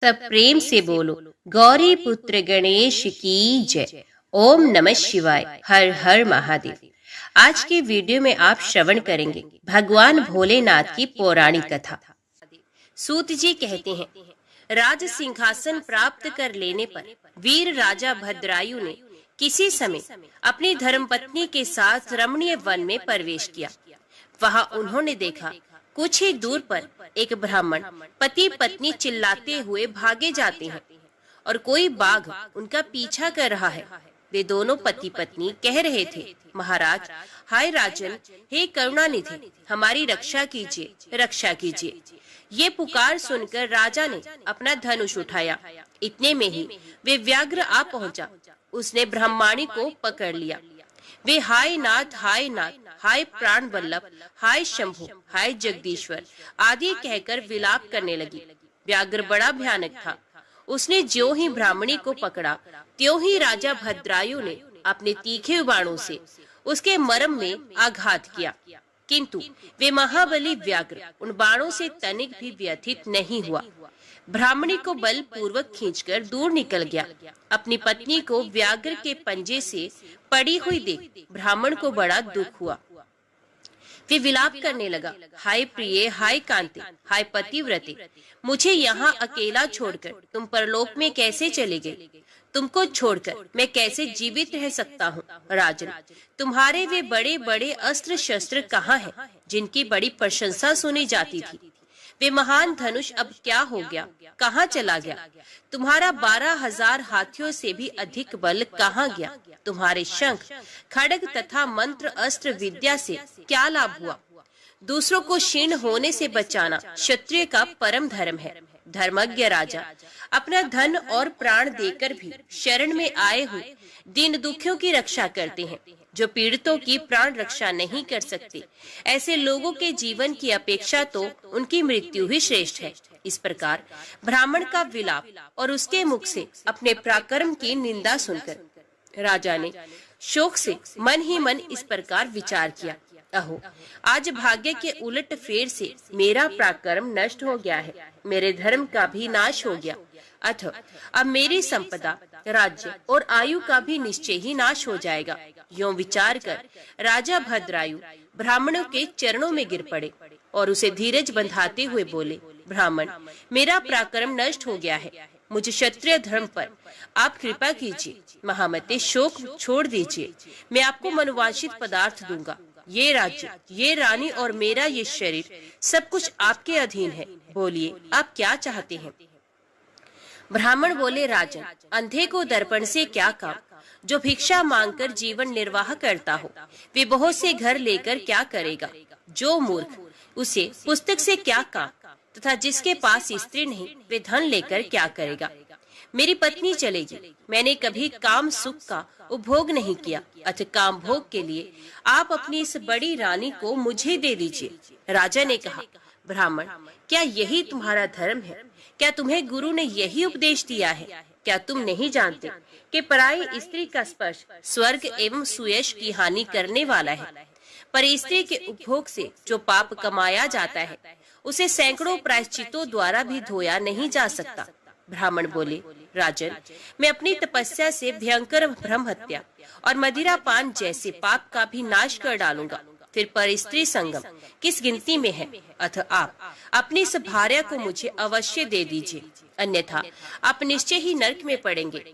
सब प्रेम से बोलो गौरी पुत्र गणेश की जय। ओम नमः शिवाय। हर हर महादेव। आज के वीडियो में आप श्रवण करेंगे भगवान भोलेनाथ की पौराणिक कथा। सूत जी कहते हैं, राज सिंहासन प्राप्त कर लेने पर वीर राजा भद्रायु ने किसी समय अपनी धर्मपत्नी के साथ रमणीय वन में प्रवेश किया। वहां उन्होंने देखा कुछ ही दूर पर एक ब्राह्मण पति पत्नी चिल्लाते हुए भागे जाते हैं और कोई बाघ उनका पीछा कर रहा है। वे दोनों पति पत्नी कह रहे थे, महाराज, हाय राजन, हे करुणानिधि, हमारी रक्षा कीजिए, रक्षा कीजिए। ये पुकार सुनकर राजा ने अपना धनुष उठाया। इतने में ही वे व्याघ्र आ पहुंचा। उसने ब्रह्माणी को पकड़ लिया। वे हाय नाथ, हाय नाथ, हाय प्राण वल्लभ, हाय शंभु, हाय जगदीश्वर आदि कहकर विलाप करने लगी। व्याघ्र बड़ा भयानक था। उसने ज्यों ही ब्राह्मणी को पकड़ा, त्यों ही राजा भद्रायु ने अपने तीखे बाणों से उसके मर्म में आघात किया, किंतु वे महाबली व्याघ्र उन बाणों से तनिक भी व्यथित नहीं हुआ। ब्राह्मणी को बल पूर्वक खींचकर दूर निकल गया। अपनी पत्नी को व्याघ्र के पंजे से पड़ी हुई देख ब्राह्मण को बड़ा दुख हुआ। वे विलाप करने लगा, हाय प्रिय, हाय कांते, हाय पतिव्रते, मुझे यहाँ अकेला छोड़कर तुम परलोक में कैसे चले गए? तुमको छोड़कर मैं कैसे जीवित रह सकता हूँ? राजन, तुम्हारे वे बड़े बड़े अस्त्र शस्त्र कहाँ हैं, जिनकी बड़ी प्रशंसा सुनी जाती थी? वे महान धनुष अब क्या हो गया, कहाँ चला गया? तुम्हारा 12,000 हाथियों से भी अधिक बल कहाँ गया? तुम्हारे शंख, खड्ग तथा मंत्र अस्त्र विद्या से क्या लाभ हुआ? दूसरों को क्षीण होने से बचाना क्षत्रिय का परम धर्म है। धर्मज्ञ राजा अपना धन और प्राण देकर भी शरण में आए हुए दीन दुखियों की रक्षा करते हैं। जो पीड़ितों की प्राण रक्षा नहीं कर सकते, ऐसे लोगों के जीवन की अपेक्षा तो उनकी मृत्यु ही श्रेष्ठ है। इस प्रकार ब्राह्मण का विलाप और उसके मुख से अपने पराक्रम की निंदा सुनकर राजा ने शोक से मन ही मन इस प्रकार विचार किया, अहो, आज भाग्य के उलट फेर से मेरा पराक्रम नष्ट हो गया है, मेरे धर्म का भी नाश हो गया, अतः अब मेरी संपदा, राज्य और आयु का भी निश्चय ही नाश हो जाएगा। यों विचार कर राजा भद्रायु ब्राह्मणों के चरणों में गिर पड़े और उसे धीरज बंधाते हुए बोले, ब्राह्मण, मेरा पराक्रम नष्ट हो गया है, मुझे क्षत्रिय धर्म पर आप कृपा कीजिए। महामते, शोक छोड़ दीजिए, मैं आपको मनोवांछित पदार्थ दूंगा। ये राज्य, ये रानी और मेरा ये शरीर सब कुछ आपके अधीन है। बोलिए, आप क्या चाहते हैं? ब्राह्मण बोले, राजन, अंधे को दर्पण से क्या काम? जो भिक्षा मांगकर जीवन निर्वाह करता हो, वे बहुत से घर लेकर क्या करेगा? जो मूर्ख, उसे पुस्तक से क्या काम? तथा जिसके पास स्त्री नहीं, वे धन लेकर क्या करेगा? मेरी पत्नी चलेगी। मैंने कभी काम सुख का उपभोग नहीं किया, अतः काम भोग के लिए आप अपनी इस बड़ी रानी को मुझे दे दीजिए। राजा ने कहा, ब्राह्मण, क्या यही तुम्हारा धर्म है? क्या तुम्हें गुरु ने यही उपदेश दिया है? क्या तुम नहीं जानते कि पराई स्त्री का स्पर्श स्वर्ग एवं सुयश की हानि करने वाला है? पर स्त्री के उपभोग से जो पाप कमाया जाता है, उसे सैकड़ों प्रायश्चितों द्वारा भी धोया नहीं जा सकता। ब्राह्मण बोले, राजन, मैं अपनी तपस्या से भयंकर ब्रह्म हत्या और मदिरा पान जैसे पाप का भी नाश कर डालूंगा। फिर पर स्त्री संगम किस गिनती में है? अतः आप अपनी इस भार्या को मुझे अवश्य दे दीजिए, अन्यथा आप निश्चय ही नरक में पड़ेंगे।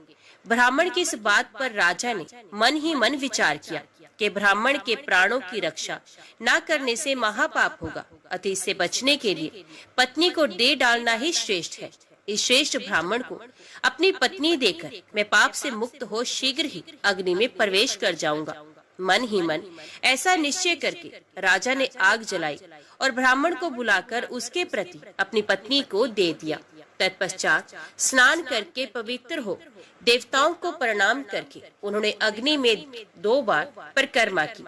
ब्राह्मण की इस बात पर राजा ने मन ही मन विचार किया कि ब्राह्मण के प्राणों की रक्षा न करने से महापाप होगा, अतः इससे बचने के लिए पत्नी को दे डालना ही श्रेष्ठ है। इस श्रेष्ठ ब्राह्मण को अपनी पत्नी देकर मैं पाप से मुक्त हो शीघ्र ही अग्नि में प्रवेश कर जाऊंगा। मन ही मन ऐसा निश्चय करके राजा ने आग जलाई और ब्राह्मण को बुलाकर उसके प्रति अपनी पत्नी को दे दिया। तत्पश्चात स्नान करके पवित्र हो देवताओं को प्रणाम करके उन्होंने अग्नि में 2 बार परिक्रमा की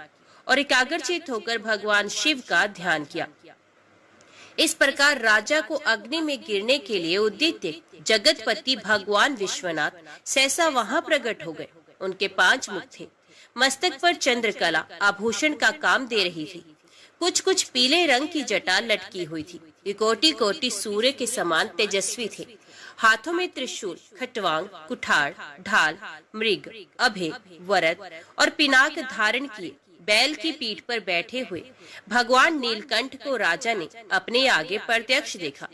और एकाग्रचित होकर भगवान शिव का ध्यान किया। इस प्रकार राजा को अग्नि में गिरने के लिए उद्यत जगतपति भगवान विश्वनाथ सहसा वहां प्रकट हो गए। उनके 5 मुख थे। मस्तक पर चंद्रकला आभूषण का काम दे रही थी। कुछ कुछ पीले रंग की जटा लटकी हुई थी। ये कोटि कोटि सूर्य के समान तेजस्वी थे। हाथों में त्रिशूल, खटवांग, कुठार, ढाल, मृग, अभय, वरद और पिनाक धारण किए बैल की पीठ पर बैठे हुए भगवान नीलकंठ को राजा ने अपने आगे प्रत्यक्ष देखा।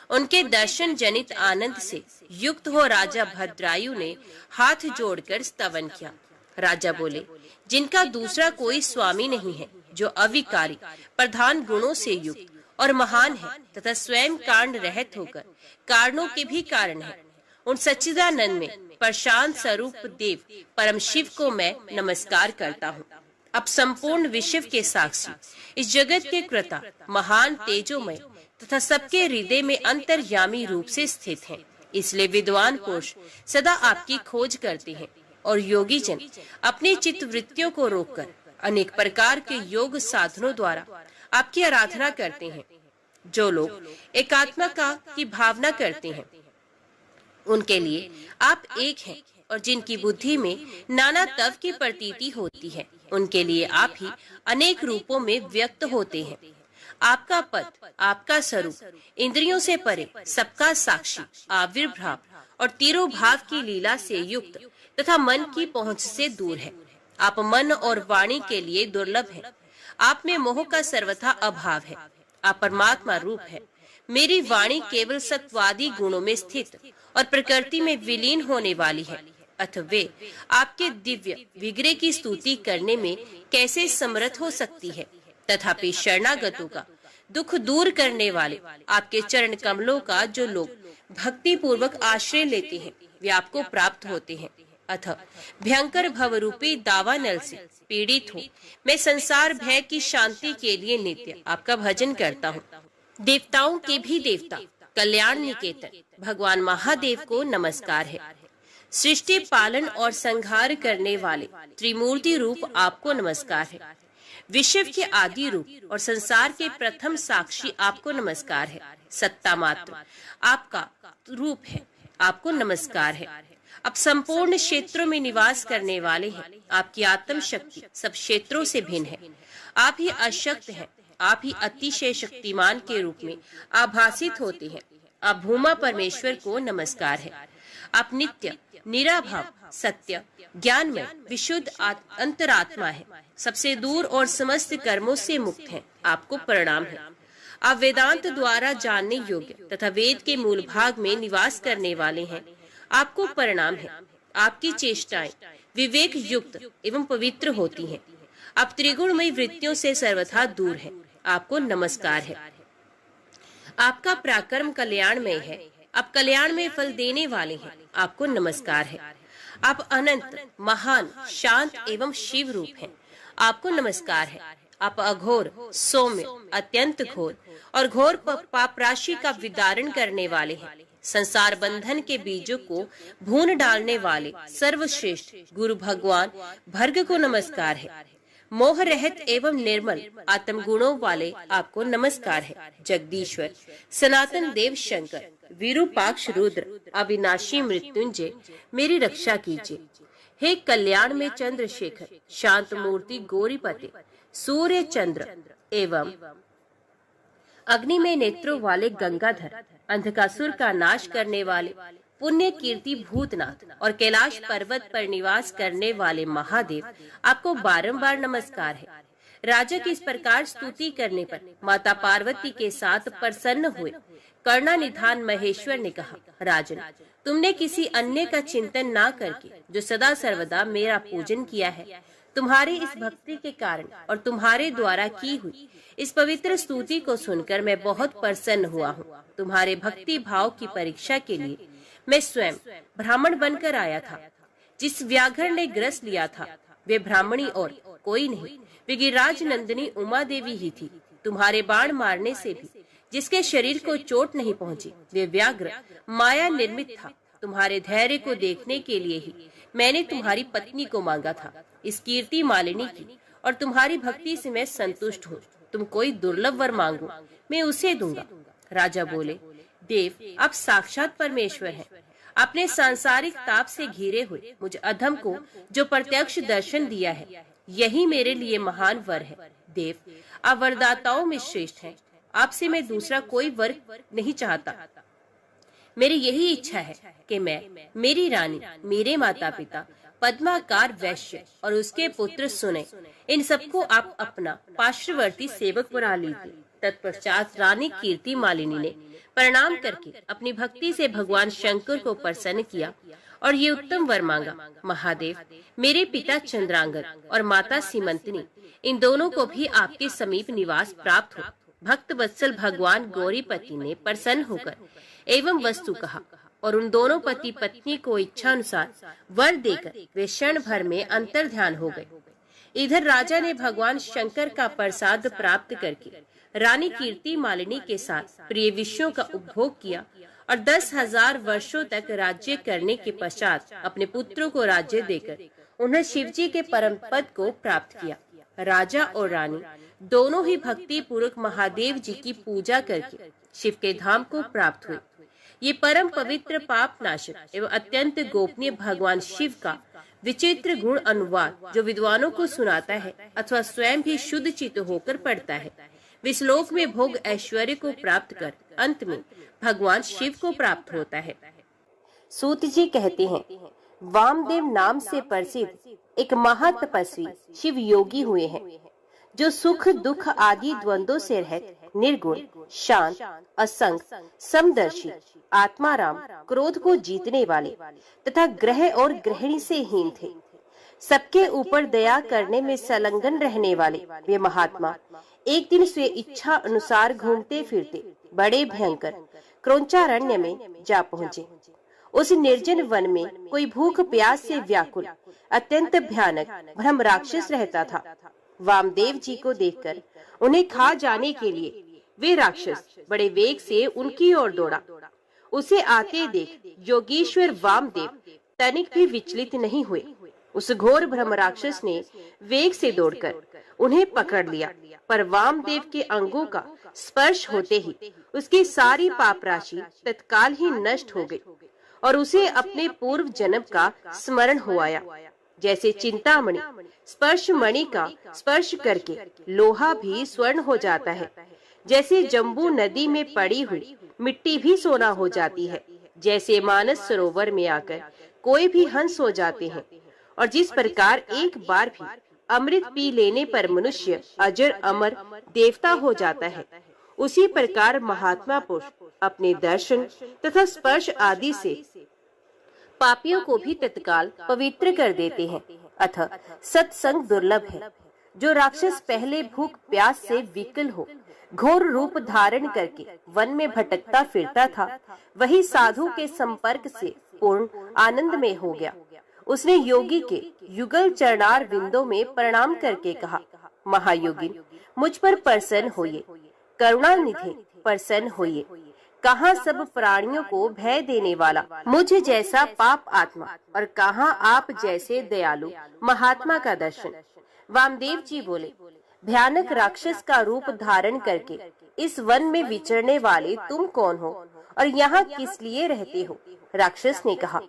उनके दर्शन जनित आनंद से युक्त हो राजा भद्रायु ने हाथ जोड़कर स्तवन किया। राजा बोले, जिनका दूसरा कोई स्वामी नहीं है, जो अविकारी प्रधान गुणों से युक्त और महान है तथा स्वयं कारण रहित होकर कारणों के भी कारण है, उन सच्चिदानंद में प्रशांत स्वरूप देव परम शिव को मैं नमस्कार करता हूँ। अब संपूर्ण विश्व के साक्षी, इस जगत के कृता, महान, तेजोमय तथा सबके हृदय में अंतर्यामी रूप से स्थित हैं। इसलिए विद्वान पुरुष सदा आपकी खोज करते हैं और योगी जन अपनी चित्त वृत्तियों को रोककर अनेक प्रकार के योग साधनों द्वारा आपकी आराधना करते हैं। जो लोग एकात्मा की भावना करते हैं, उनके लिए आप एक हैं, और जिनकी बुद्धि में नाना तव की प्रतीति होती है, उनके लिए आप ही अनेक रूपों में व्यक्त होते हैं। आपका पद, आपका स्वरूप इंद्रियों से परे, सबका साक्षी, आविर्भाव और तिरोभाव की लीला से युक्त तथा मन की पहुंच से दूर है। आप मन और वाणी के लिए दुर्लभ हैं। आप में मोह का सर्वथा अभाव है। आप परमात्मा रूप है। मेरी वाणी केवल सत्वादी गुणों में स्थित और प्रकृति में विलीन होने वाली है। अथ वे आपके दिव्य विग्रह की स्तुति करने में कैसे समर्थ हो सकती है? तथापि शरणागतों का दुख दूर करने वाले आपके चरण कमलों का जो लोग भक्ति पूर्वक आश्रय लेते हैं, वे आपको प्राप्त होते हैं। अथ भयंकर भवरूपी दावानल से पीड़ित हो मैं संसार भय की शांति के लिए नित्य आपका भजन करता हूँ। देवताओं के भी देवता, कल्याण निकेतन भगवान महादेव को नमस्कार है। सृष्टि पालन और संहार करने वाले त्रिमूर्ति रूप आपको नमस्कार है। विश्व के आदि रूप और संसार के प्रथम साक्षी आपको नमस्कार है। सत्ता मात्र आपका रूप है, आपको नमस्कार है। अब संपूर्ण क्षेत्रों में निवास करने वाले हैं। आपकी आत्म शक्ति सब क्षेत्रों से भिन्न है। आप ही अशक्त हैं। आप ही अतिशय शक्तिमान के रूप में आभासित होते हैं। आप भूमा परमेश्वर को नमस्कार है। आप नित्य, निराभाव, सत्य, ज्ञानमय, विशुद्ध अंतरात्मा है। सबसे दूर और समस्त कर्मों से मुक्त हैं। आपको प्रणाम है। आप वेदांत द्वारा जानने योग्य तथा वेद के मूल भाग में निवास करने वाले हैं। आपको प्रणाम है। आपकी चेष्टाएं विवेक युक्त एवं पवित्र होती हैं। आप त्रिगुणमय वृत्तियों से सर्वथा दूर हैं। आपको नमस्कार है। आपका पराक्रम कल्याणमय है। आप कल्याण में फल देने वाले हैं। आपको नमस्कार है। आप अनंत, महान, शांत एवं शिव रूप हैं। आपको नमस्कार है। आप अघोर, सौम्य, अत्यंत घोर और घोर पाप राशि का विदारण करने वाले हैं। संसार बंधन के बीजों को भून डालने वाले सर्वश्रेष्ठ गुरु भगवान भर्ग को नमस्कार है। मोह रहित एवं निर्मल आत्म गुणों वाले आपको नमस्कार है। जगदीश्वर, सनातन देव शंकर, विरूपाक्ष रुद्र, अविनाशी मृत्युंजय, मेरी रक्षा कीजिए। हे कल्याण में चंद्रशेखर, शांत मूर्ति गौरीपते, सूर्य चंद्र एवं अग्नि में नेत्रों वाले गंगाधर, अंधकासुर का नाश करने वाले पुण्य कीर्ति भूतनाथ और कैलाश पर्वत पर निवास करने वाले महादेव, आपको बारंबार नमस्कार है। राजा की इस प्रकार स्तुति करने पर माता पार्वती के साथ प्रसन्न हुए कर्णानिधान महेश्वर ने कहा, राजन, तुमने किसी अन्य का चिंतन ना करके जो सदा सर्वदा मेरा पूजन किया है, तुम्हारी इस भक्ति के कारण और तुम्हारे द्वारा की हुई इस पवित्र स्तुति को सुनकर मैं बहुत प्रसन्न हुआ हूँ। तुम्हारे भक्ति भाव की परीक्षा के लिए मैं स्वयं ब्राह्मण बनकर आया था। जिस व्याघ्र ने ग्रस लिया था वे ब्राह्मणी और कोई नहीं, वे गिरिराज नंदिनी उमा देवी ही थी। तुम्हारे बाण मारने से भी जिसके शरीर को चोट नहीं पहुंची, वे व्याघ्र माया निर्मित था। तुम्हारे धैर्य को देखने के लिए ही मैंने तुम्हारी पत्नी को मांगा था। इस कीर्ति मालिनी की और तुम्हारी भक्ति से मैं संतुष्ट हूँ। तुम कोई दुर्लभ वर मांगो, मैं उसे दूंगा। राजा बोले, देव, आप साक्षात परमेश्वर हैं। अपने सांसारिक ताप से घिरे हुए मुझ अधम को जो प्रत्यक्ष दर्शन दिया है, यही मेरे लिए महान वर है। देव, आप वरदाताओं में श्रेष्ठ हैं। आपसे मैं दूसरा कोई वर नहीं चाहता। मेरी यही इच्छा है कि मैं, मेरी रानी, मेरे माता पिता, पद्माकार वैश्य और उसके पुत्र सुने, इन सबको आप अपना पार्श्ववर्ती सेवक बना लीजिए। तत्पश्चात रानी कीर्ति मालिनी ने प्रणाम करके अपनी भक्ति से भगवान शंकर को प्रसन्न किया और ये उत्तम वर मांगा, महादेव, मेरे पिता चंद्रांगद और माता सीमंतनी, इन दोनों को भी आपके समीप निवास प्राप्त हो। भक्त वत्सल भगवान गौरीपति ने प्रसन्न होकर एवं वस्तु कहा और उन दोनों पति पत्नी को इच्छा अनुसार वर देकर वे क्षण भर में अंतर ध्यान हो गए। इधर राजा ने भगवान शंकर का प्रसाद प्राप्त करके रानी कीर्ति मालिनी के साथ प्रिय विषयों का उपभोग किया और 10,000 वर्षों तक राज्य करने के पश्चात अपने पुत्रों को राज्य देकर उन्हें शिवजी के परम पद को प्राप्त किया। राजा और रानी दोनों ही भक्ति पूर्वक महादेव जी की पूजा करके शिव के धाम को प्राप्त हुए। ये परम पवित्र पाप नाशक एवं अत्यंत गोपनीय भगवान शिव का विचित्र गुण अनुवाद जो विद्वानों को सुनाता है अथवा स्वयं भी शुद्ध चित्त होकर पढ़ता है, विश्लोक में भोग ऐश्वर्य को प्राप्त कर अंत में भगवान शिव को प्राप्त होता है। सूत जी कहते हैं, वामदेव नाम से प्रसिद्ध एक महातपस्वी शिव योगी हुए हैं, जो सुख दुख आदि द्वंद्वों से रहित, निर्गुण, शांत, असंग, समदर्शी, आत्माराम, क्रोध को जीतने वाले तथा ग्रह और गृहिणी से हीन थे। सबके ऊपर दया करने में संलग्न रहने वाले वे महात्मा एक दिन स्वे इच्छा अनुसार घूमते फिरते बड़े भयंकर क्रौंचारण्य में जा पहुँचे। उस निर्जन वन में कोई भूख प्यास से व्याकुल अत्यंत भयानक ब्रह्म राक्षस रहता था। वामदेव जी को देखकर उन्हें खा जाने के लिए वे राक्षस बड़े वेग से उनकी ओर दौड़ा। उसे आते देख योगीश्वर वामदेव तनिक भी विचलित नहीं हुए। उस घोर ब्रह्म राक्षस ने वेग से दौड़कर उन्हें पकड़ लिया, पर वामदेव के अंगों का स्पर्श होते ही उसकी सारी पाप राशि तत्काल ही नष्ट हो गई और उसे अपने पूर्व जन्म का स्मरण हो आया। जैसे चिंतामणि स्पर्श मणि का स्पर्श करके लोहा भी स्वर्ण हो जाता है, जैसे जम्बू नदी में पड़ी हुई मिट्टी भी सोना हो जाती है, जैसे मानस सरोवर में आकर कोई भी हंस हो जाते हैं, और जिस प्रकार एक बार भी अमृत पी लेने पर मनुष्य अजर अमर देवता हो जाता है, उसी प्रकार महात्मा पुरुष अपने दर्शन तथा स्पर्श आदि से पापियों को भी तत्काल पवित्र कर देते हैं। अतः सत्संग दुर्लभ है। जो राक्षस पहले भूख प्यास से विकल हो घोर रूप धारण करके वन में भटकता फिरता था, वही साधु के संपर्क से पूर्ण आनंद में हो गया। उसने योगी के युगल चरणार विंदों में प्रणाम करके कहा, महायोगी, मुझ पर प्रसन्न होइए, करुणा निधि प्रसन्न होइए। कहाँ सब प्राणियों को भय देने वाला मुझ जैसा पाप आत्मा और कहाँ आप जैसे दयालु महात्मा का दर्शन। वामदेव जी बोले, भयानक राक्षस का रूप धारण करके इस वन में विचरने वाले तुम कौन हो और यहाँ किस लिए रहते हो? राक्षस ने कहा,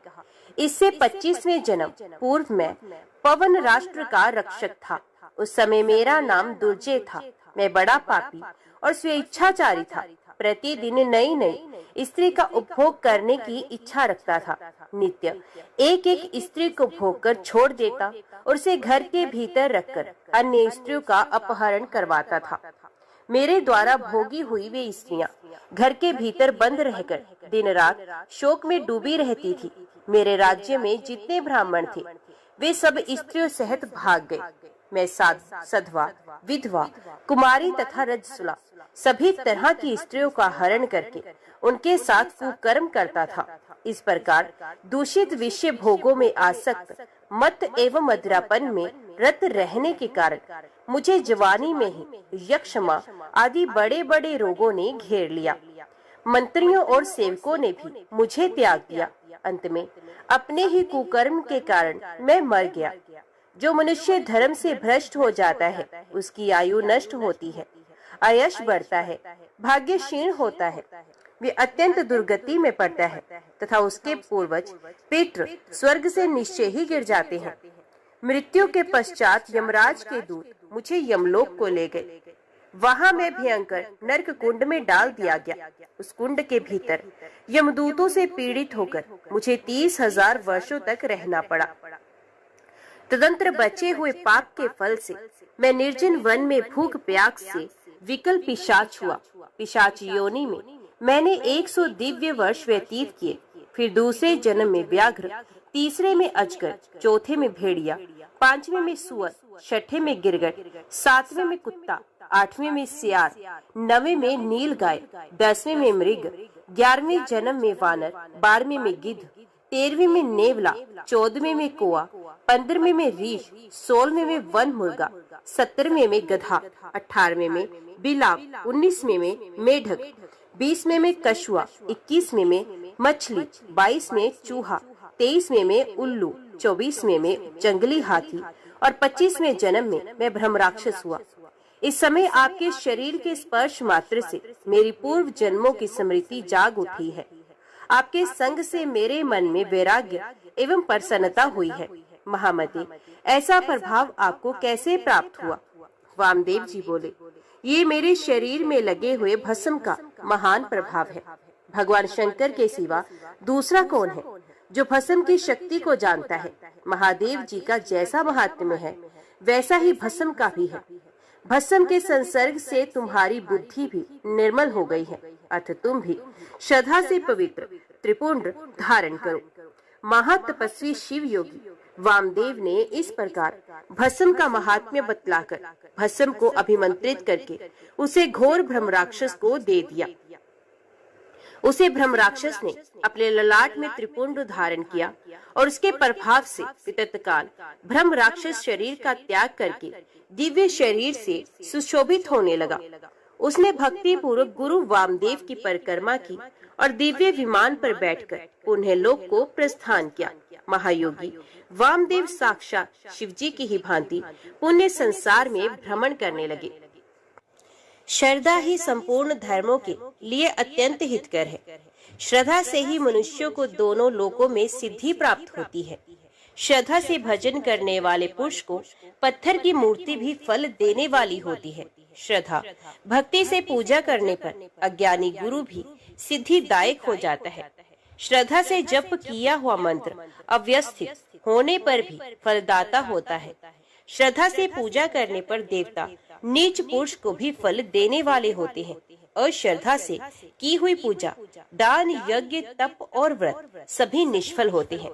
इससे 25वें जन्म पूर्व में पवन राष्ट्र का रक्षक था। उस समय मेरा नाम दुर्जय था। मैं बड़ा पापी और स्वेच्छाचारी था। प्रतिदिन नई नई स्त्री का उपभोग करने की इच्छा रखता था। नित्य एक एक स्त्री को भोग कर छोड़ देता और उसे घर के भीतर रखकर अन्य स्त्रियों का अपहरण करवाता था। मेरे द्वारा भोगी हुई वे स्त्रियां घर के भीतर बंद रहकर दिन रात शोक में डूबी रहती थी। मेरे राज्य में जितने ब्राह्मण थे वे सब स्त्रियों सहित भाग गए। मैं सधवा, विधवा, कुमारी तथा रजस्वला सभी तरह की स्त्रियों का हरण करके उनके साथ कुकर्म करता था। इस प्रकार दूषित विषय भोगों में आसक्त, मत एवं मदिरापन में रत रहने के कारण मुझे जवानी में ही यक्षमा आदि बड़े बड़े रोगों ने घेर लिया। मंत्रियों और सेवकों ने भी मुझे त्याग दिया। अंत में अपने ही कुकर्म के कारण मैं मर गया। जो मनुष्य धर्म से भ्रष्ट हो जाता है उसकी आयु नष्ट होती है, आयश बढ़ता है, भाग्य क्षीण होता है, वे अत्यंत दुर्गति में पड़ता है तथा उसके पूर्वज पितृ स्वर्ग से निश्चय ही गिर जाते हैं। मृत्यु के पश्चात यमराज के दूत मुझे यमलोक को ले गए। वहां मैं भयंकर नरक कुंड में डाल दिया गया। उस कुंड के भीतर यमदूतों से पीड़ित होकर मुझे 30,000 वर्षों तक रहना पड़ा। तदंतर बचे हुए पाप के फल से मैं निर्जन वन में भूख प्यास से विकल पिशाच हुआ। पिशाच योनि में मैंने 100 दिव्य वर्ष व्यतीत किए। फिर दूसरे जन्म में व्याघ्र, तीसरे में अजगर, चौथे में भेड़िया, पांचवें में सुअर, छठे में गिरगट, सातवें में कुत्ता, आठवें में सियार, नवें में नील गाय, 10वें में मृग, 11वें जन्म में वानर, 12वें में गिद्ध, 13वें में नेवला, 14वें में कोआ, 15वें में रीछ, 16वें में वन मुर्गा, 17वें में गधा, 18वें में बिलाव, 19वें में मेढक, 20वें में कछुआ, 21वें में मछली, 22वें में चूहा, 23वें में उल्लू, 24वें में जंगली हाथी और 25वें जन्म में मैं ब्रह्म राक्षस हुआ। इस समय आपके शरीर के स्पर्श मात्र से मेरी पूर्व जन्मों की स्मृति जाग उठी है। आपके संग से मेरे मन में वैराग्य एवं प्रसन्नता हुई है। महामते, ऐसा प्रभाव आपको कैसे प्राप्त हुआ? वामदेव जी बोले, ये मेरे शरीर में लगे हुए भस्म का महान प्रभाव है। भगवान शंकर के सिवा दूसरा कौन है जो भस्म की शक्ति को जानता है? महादेव जी का जैसा महात्म्य है वैसा ही भस्म का भी है। भस्म के संसर्ग से तुम्हारी बुद्धि भी निर्मल हो गई है, अतः तुम भी श्रद्धा से पवित्र त्रिपुंड धारण करो। महातपस्वी शिव योगी वामदेव ने इस प्रकार भस्म का महात्म्य बतलाकर भस्म को अभिमंत्रित करके उसे घोर ब्रह्म राक्षस को दे दिया। उसे ब्रह्म राक्षस ने अपने ललाट में त्रिपुंड धारण किया और उसके प्रभाव से तत्काल ब्रह्म राक्षस शरीर का त्याग करके दिव्य शरीर से सुशोभित होने लगा। उसने भक्ति पूर्वक गुरु वामदेव की परिक्रमा की और दिव्य विमान पर बैठकर पुण्य लोक को प्रस्थान किया। महायोगी वामदेव साक्षात शिवजी की ही भांति पुण्य संसार में भ्रमण करने लगे। श्रद्धा ही संपूर्ण धर्मों के लिए अत्यंत हितकर है। श्रद्धा से ही मनुष्यों को दोनों लोकों में सिद्धि प्राप्त होती है। श्रद्धा से भजन करने वाले पुरुष को पत्थर की मूर्ति भी फल देने वाली होती है। श्रद्धा भक्ति से पूजा करने पर अज्ञानी गुरु भी सिद्धिदायक हो जाता है। श्रद्धा से जप किया हुआ मंत्र अव्यवस्थित होने पर भी फलदाता होता है। श्रद्धा से पूजा करने पर देवता नीच पुरुष को भी फल देने वाले होते हैं। अश्रद्धा से की हुई पूजा, दान, यज्ञ, तप और व्रत सभी निष्फल होते हैं।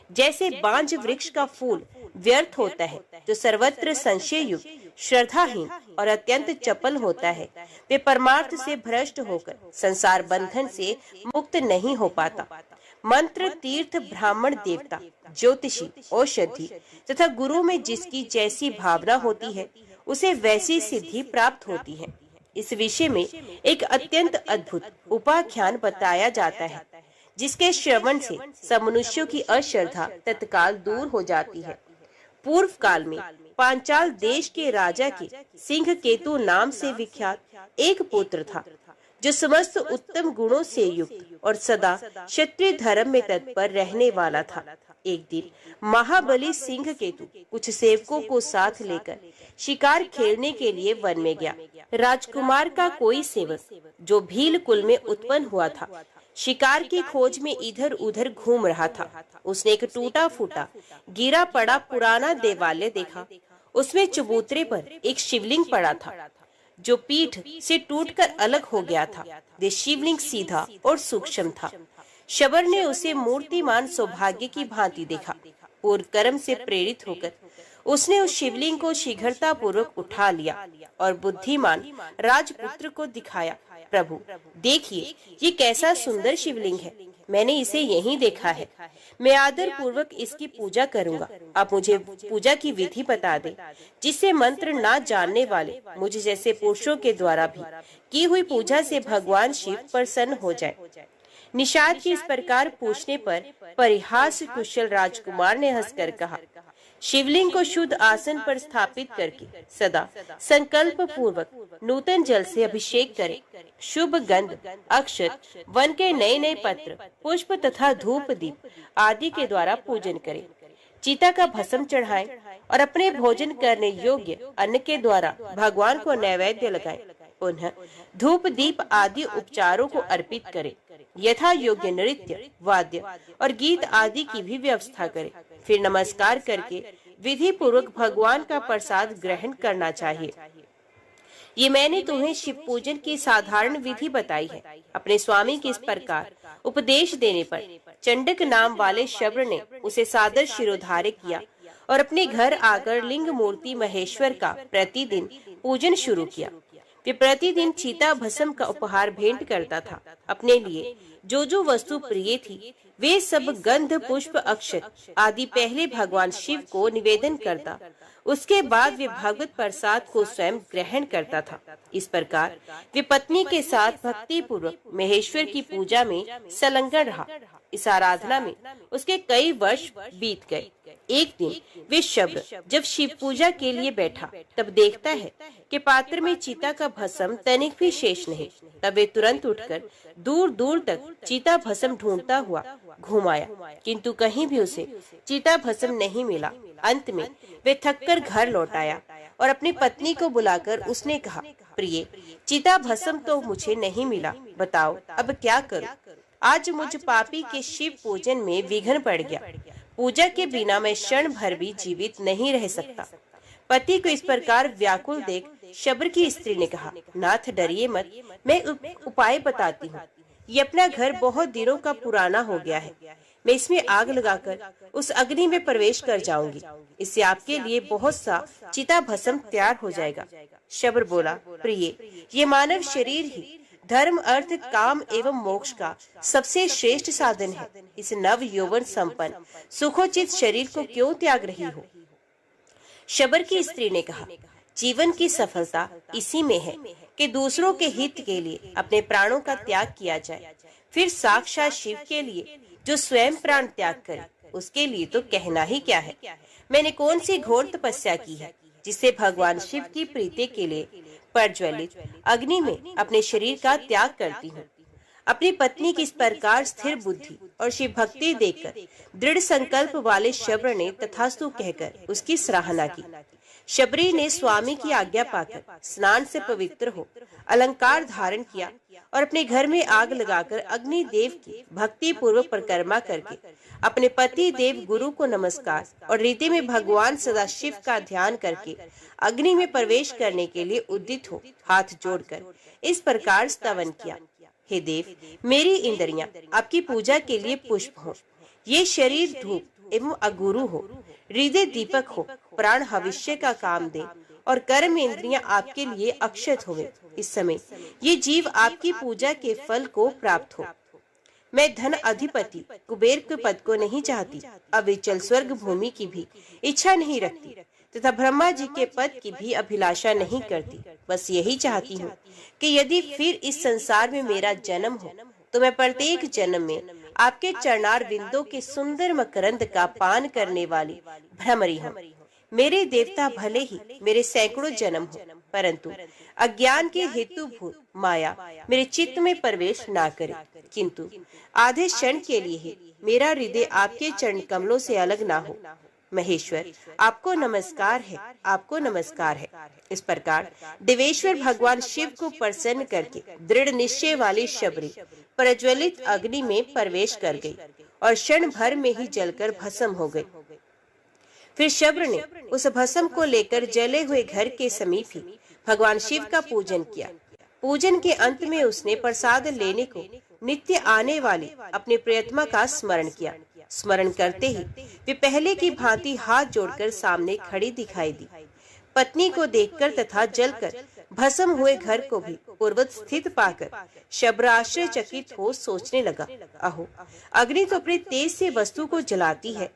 जैसे बांज वृक्ष का फूल व्यर्थ होता है, जो सर्वत्र संशय युक्त श्रद्धाहीन और अत्यंत चपल होता है, वे परमार्थ से भ्रष्ट होकर संसार बंधन से मुक्त नहीं हो पाता। मंत्र, तीर्थ, ब्राह्मण, देवता, ज्योतिषी, औषधि तथा गुरु में जिसकी जैसी भावना होती है उसे वैसी सिद्धि प्राप्त होती है। इस विषय में एक अत्यंत अद्भुत उपाख्यान बताया जाता है, जिसके श्रवण से सब मनुष्यों की अश्रद्धा तत्काल दूर हो जाती है। पूर्व काल में पांचाल देश के राजा के सिंह केतु नाम से विख्यात एक पुत्र था, जो समस्त उत्तम गुणों से युक्त और सदा क्षत्रिय धर्म में तत्पर रहने वाला था। एक दिन महाबली सिंह केतु कुछ सेवकों को साथ लेकर शिकार खेलने के लिए वन में गया। राजकुमार का कोई सेवक जो भील कुल में उत्पन्न हुआ था, शिकार की खोज में इधर उधर घूम रहा था। उसने एक टूटा फूटा गिरा पड़ा पुराना देवालय देखा। उसमें चबूतरे पर एक शिवलिंग पड़ा था, जो पीठ से टूटकर अलग हो गया था। वे शिवलिंग सीधा और सूक्ष्म था। शबर ने उसे मूर्तिमान सौभाग्य की भांति देखा। पूर्व कर्म से प्रेरित होकर उसने उस शिवलिंग को शीघ्रता पूर्वक उठा लिया और बुद्धिमान राजपुत्र को दिखाया। प्रभु देखिए, ये कैसा सुंदर शिवलिंग है। मैंने इसे यहीं देखा है। मैं आदर पूर्वक इसकी पूजा करूंगा। आप मुझे पूजा की विधि बता दें, जिससे मंत्र ना जानने वाले मुझ जैसे पुरुषों के द्वारा भी की हुई पूजा से भगवान शिव प्रसन्न हो जाए। निषाद के इस प्रकार पूछने पर परिहास कुशल राजकुमार ने हंसकर कहा, शिवलिंग को शुद्ध आसन पर स्थापित करके सदा संकल्प पूर्वक नूतन जल से अभिषेक करें। शुभ गंध, अक्षत, वन के नए नए पत्र, पुष्प तथा धूप दीप आदि के द्वारा पूजन करें। चिता का भस्म चढ़ाएं और अपने भोजन करने योग्य अन्न के द्वारा भगवान को नैवेद्य लगाएं। पुनः धूप दीप आदि उपचारों को अर्पित करें। यथा योग्य नृत्य, वाद्य और गीत आदि की भी व्यवस्था करें। फिर नमस्कार करके विधि पूर्वक भगवान का प्रसाद ग्रहण करना चाहिए। ये मैंने तुम्हें शिव पूजन की साधारण विधि बताई है। अपने स्वामी के इस प्रकार उपदेश देने पर चंडक नाम वाले शब्र ने उसे सादर शिरोधार्य किया और अपने घर आकर लिंग मूर्ति महेश्वर का प्रतिदिन पूजन शुरू किया। वे प्रतिदिन चिता भस्म का उपहार भेंट करता था। अपने लिए जो जो वस्तु प्रिय थी वे सब गंध, पुष्प, अक्षत आदि पहले भगवान शिव को निवेदन करता। उसके बाद वे भगवत प्रसाद को स्वयं ग्रहण करता था। इस प्रकार वे पत्नी के साथ भक्ति पूर्वक महेश्वर की पूजा में संलग्न रहा। इस आराधना में उसके कई वर्ष बीत गए। एक दिन वे शब्द जब शिव पूजा के लिए बैठा तब देखता है कि पात्र में चिता का भस्म तनिक भी शेष नहीं। तब वे तुरंत उठकर दूर दूर तक चिता भस्म ढूंढता हुआ घुमाया, किंतु कहीं भी उसे चिता भस्म नहीं मिला। अंत में वे थककर घर लौट आया और अपनी पत्नी को बुलाकर उसने कहा, प्रिय, चिता भस्म तो मुझे नहीं मिला, बताओ अब क्या करूं? आज मुझ पापी के शिव पूजन में विघ्न पड़ गया। पूजा के बिना मैं क्षण भर भी जीवित नहीं रह सकता। पति को इस प्रकार व्याकुल देख शब्र की स्त्री ने कहा, नाथ डरिए मत, मैं उपाय बताती हूँ। ये अपना घर बहुत दिनों का पुराना हो गया है। मैं इसमें आग लगाकर उस अग्नि में प्रवेश कर जाऊंगी। इससे आपके लिए बहुत सा चिता भस्म तैयार हो जाएगा। शब्र बोला, प्रिय, ये मानव शरीर ही धर्म, अर्थ, काम एवं मोक्ष का सबसे श्रेष्ठ साधन है। इस नव यौवन संपन्न सुखोचित शरीर को क्यों त्याग रही हो? शबर की स्त्री ने कहा, जीवन की सफलता इसी में है कि दूसरों के हित के लिए अपने प्राणों का त्याग किया जाए। फिर साक्षात शिव के लिए जो स्वयं प्राण त्याग करे, उसके लिए तो कहना ही क्या है। मैंने कौन सी घोर तपस्या की है जिससे भगवान शिव की प्रीति के लिए प्रज्वलित अग्नि में अपने शरीर का त्याग करती हूँ। अपनी पत्नी की इस प्रकार स्थिर बुद्धि और शिव भक्ति देखकर दृढ़ संकल्प वाले शब्र ने तथास्तु कहकर उसकी सराहना की। शबरी ने स्वामी की आज्ञा पाकर स्नान से पवित्र हो अलंकार धारण किया और अपने घर में आग लगाकर अग्नि देव की भक्ति पूर्वक परिक्रमा करके अपने पति देव गुरु को नमस्कार और हृदय में भगवान सदाशिव का ध्यान करके अग्नि में प्रवेश करने के लिए उद्यत हो हाथ जोड़कर इस प्रकार स्तवन किया, हे देव, मेरी इंद्रियां आपकी पूजा के लिए पुष्प हो, ये शरीर धूप एवं अगुरु हो, हृदय दीपक हो, प्राण भविष्य का काम दे और कर्म इंद्रियां आपके लिए अक्षत होवे। इस समय ये जीव आपकी पूजा के फल को प्राप्त हो। मैं धन अधिपति कुबेर के पद को नहीं चाहती, अविचल स्वर्ग भूमि की भी इच्छा नहीं रखती तथा ब्रह्मा जी के पद की भी अभिलाषा नहीं करती। बस यही चाहती हूँ कि यदि फिर इस संसार में मेरा जन्म हो तो मैं प्रत्येक जन्म में आपके चरणार बिंदों के सुंदर मकरंद का पान करने वाली भ्रमरी हूँ। मेरे देवता भले ही मेरे सैकड़ों जन्म हो, परंतु अज्ञान के हेतुभूत माया मेरे चित्त में प्रवेश ना करे, किंतु आधे क्षण के लिए ही मेरा हृदय आपके चरण कमलों से अलग ना हो। महेश्वर, आपको नमस्कार है, आपको नमस्कार है। इस प्रकार देवेश्वर भगवान शिव को प्रसन्न करके दृढ़ निश्चय वाली शबरी प्रज्वलित अग्नि में प्रवेश कर गई और क्षण भर में ही जलकर भस्म हो गई। फिर शब्र ने उस भस्म को लेकर जले हुए घर के समीप ही भगवान शिव का पूजन किया। पूजन के अंत में उसने प्रसाद लेने को नित्य आने वाली अपने प्रियतमा का स्मरण किया। स्मरण करते ही वे पहले की भांति हाथ जोड़कर सामने खड़ी दिखाई दी। पत्नी को देखकर तथा जलकर भस्म हुए घर को भी पूर्वत स्थित पाकर शब्र आश्चर्यचकित हो सोचने लगा, अहो, अग्नि तो अपने तेज से वस्तु को जलाती है,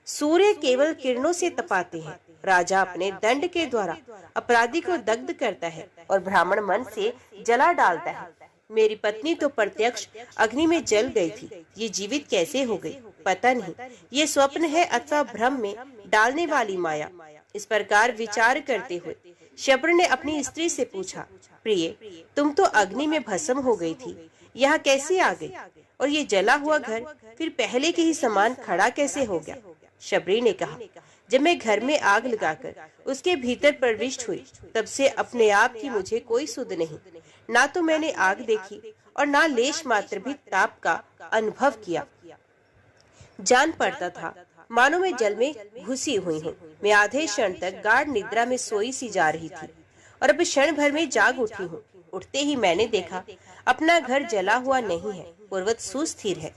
सूर्य केवल किरणों से तपाते हैं, राजा अपने दंड के द्वारा अपराधी को दग्ध करता है और ब्राह्मण मन से जला डालता है। मेरी पत्नी तो प्रत्यक्ष अग्नि में जल गई थी, ये जीवित कैसे हो गई? पता नहीं ये स्वप्न है अथवा भ्रम में डालने वाली माया। इस प्रकार विचार करते हुए शब्र ने अपनी स्त्री से पूछा, प्रिय, तुम तो अग्नि में भस्म हो गई थी, यहाँ कैसे आ गई? और ये जला हुआ घर फिर पहले के ही समान खड़ा कैसे हो गया? शबरी ने कहा, जब मैं घर में आग लगाकर उसके भीतर प्रविष्ट हुई तब से अपने आप की मुझे कोई सुध नहीं। ना तो मैंने आग देखी और ना लेश मात्र भी ताप का अनुभव किया। जान पड़ता था मानो मैं जल में घुसी हुई हूँ। मैं आधे क्षण तक गाढ़ निद्रा में सोई सी जा रही थी और अब क्षण भर में जाग उठी हूँ। उठते ही मैंने देखा अपना घर जला हुआ नहीं है, पूर्वत सुस्थिर है।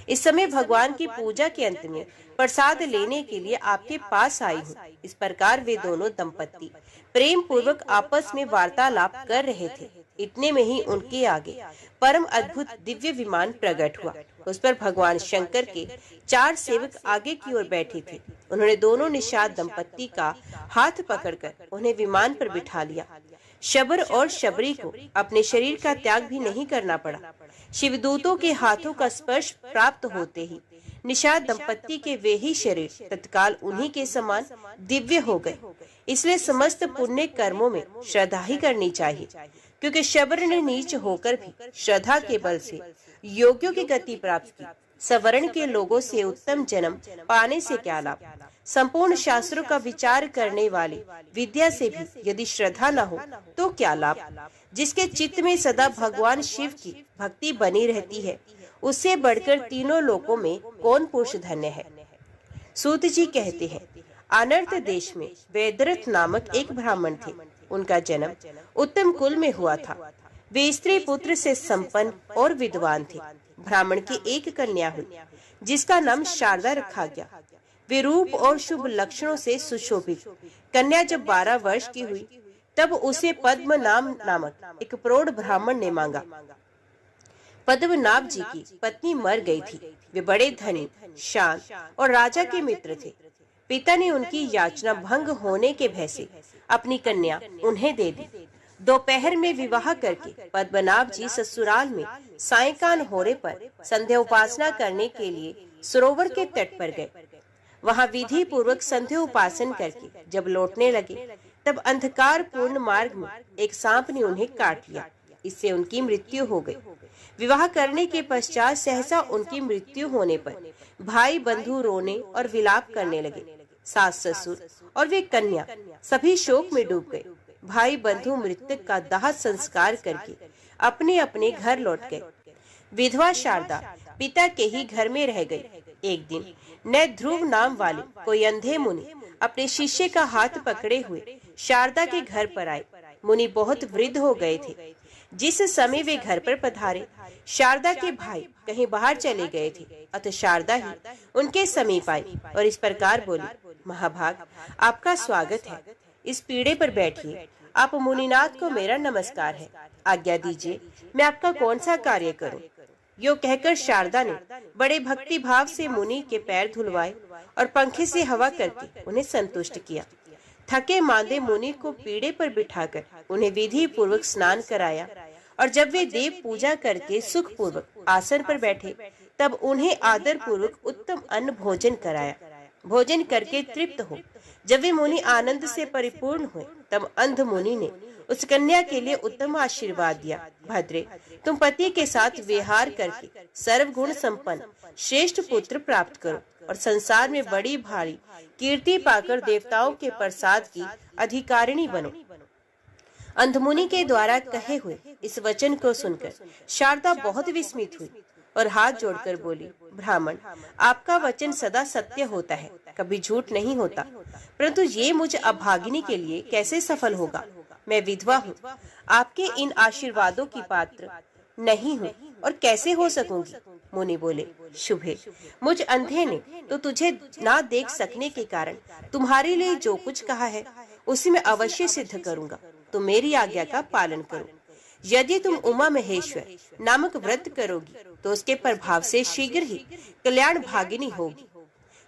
इस समय भगवान की पूजा के अंत में प्रसाद लेने के लिए आपके पास आई हूँ। इस प्रकार वे दोनों दंपत्ति प्रेम पूर्वक आपस में वार्तालाप कर रहे थे। इतने में ही उनके आगे परम अद्भुत दिव्य विमान प्रकट हुआ। उस पर भगवान शंकर के 4 सेवक आगे की ओर बैठे थे। उन्होंने दोनों निषाद दंपत्ति का हाथ पकड़कर उन्हें विमान पर बिठा लिया। शबर और शबरी को अपने शरीर का त्याग भी नहीं करना पड़ा। शिवदूतों के हाथों का स्पर्श प्राप्त होते ही निषाद दंपत्ति के वे ही शरीर तत्काल उन्हीं के समान दिव्य हो गए। इसलिए समस्त पुण्य कर्मों में श्रद्धा ही करनी चाहिए, क्योंकि शबर ने नीच होकर भी श्रद्धा के बल से योग्यों की गति प्राप्त की। सवर्ण के लोगों से उत्तम जन्म पाने से क्या लाभ। संपूर्ण शास्त्रों का विचार करने वाले विद्या से भी यदि श्रद्धा न हो तो क्या लाभ। जिसके चित्त में सदा भगवान शिव की भक्ति बनी रहती है, उससे बढ़कर तीनों लोकों में कौन पुरुष धन्य है। सूत जी कहते हैं, अनर्थ देश में वेदरथ नामक एक ब्राह्मण थे। उनका जन्म उत्तम कुल में हुआ था। वे स्त्री पुत्र से संपन्न और विद्वान थे। ब्राह्मण की एक कन्या हुई जिसका नाम शारदा रखा गया। वे रूप और शुभ लक्षणों से सुशोभित। कन्या जब 12 वर्ष की हुई तब उसे पद्मनाभ नामक एक प्रौढ़ ब्राह्मण ने मांगा। पद्मनाभ जी की पत्नी मर गई थी। वे बड़े धनी, शांत और राजा के मित्र थे। पिता ने उनकी याचना भंग होने के भय से अपनी कन्या उन्हें दे दी। दोपहर में विवाह करके पद्मनाभ जी ससुराल में सायंकाल होने पर संध्या उपासना करने के लिए सरोवर के तट पर गए। वहां विधि पूर्वक संध्या उपासन करके जब लौटने लगे तब अंधकार पूर्ण मार्ग में एक सांप ने उन्हें काट लिया। इससे उनकी मृत्यु हो गई। विवाह करने के पश्चात सहसा उनकी मृत्यु होने पर भाई बंधु रोने और विलाप करने लगे। सास ससुर और वे कन्या सभी शोक में डूब गए। भाई बंधु मृतक का दाह संस्कार करके अपने अपने घर लौट गए। विधवा शारदा पिता के ही घर में रह गई। एक दिन न ध्रुव नाम वाले कोई अंधे मुनि अपने शिष्य का हाथ पकड़े हुए शारदा के घर पर आए। मुनि बहुत वृद्ध हो गए थे। जिस समय वे घर पर पधारे, शारदा के भाई कहीं बाहर चले गए थे, अतः शारदा ही उनके समीप आई और इस प्रकार बोली, महाभाग, आपका स्वागत है। इस पीढ़े पर बैठिए। आप मुनिनाथ को मेरा नमस्कार है। आज्ञा दीजिए, मैं आपका कौन सा कार्य करूं। यो कहकर शारदा ने बड़े भक्ति भाव से मुनि के पैर धुलवाए और पंखे से हवा करके उन्हें संतुष्ट किया। थके मांदे मुनि को पीढ़े पर बिठाकर उन्हें विधि पूर्वक स्नान कराया और जब वे देव पूजा करके सुख पूर्वक आसन पर बैठे तब उन्हें आदर पूर्वक उत्तम अन्न भोजन कराया। भोजन करके तृप्त हो जब वे मुनि आनंद से परिपूर्ण हुए तब अंध मुनि ने उस कन्या के लिए उत्तम आशीर्वाद दिया। भद्रे, तुम पति के साथ विहार करके सर्वगुण संपन्न श्रेष्ठ पुत्र प्राप्त करो और संसार में बड़ी भारी कीर्ति पाकर देवताओं के प्रसाद की अधिकारिणी बनो। अंधमुनि के द्वारा कहे हुए इस वचन को सुनकर शारदा बहुत विस्मित हुई और हाथ जोड़कर बोली, ब्राह्मण, आपका वचन सदा सत्य होता है, कभी झूठ नहीं होता, परंतु ये मुझ अभागिनी के लिए कैसे सफल होगा। मैं विधवा हूँ, आपके इन आशीर्वादों की पात्र नहीं हूँ और कैसे हो सकूंगी। मुनि बोले, शुभे, मुझ अंधे ने तो तुझे ना देख सकने के कारण तुम्हारे लिए जो कुछ कहा है उसी में अवश्य सिद्ध करूंगा। तुम मेरी आज्ञा का पालन करो। यदि तुम उमा महेश्वर नामक व्रत करोगी तो उसके प्रभाव से शीघ्र ही कल्याण भागिनी होगी।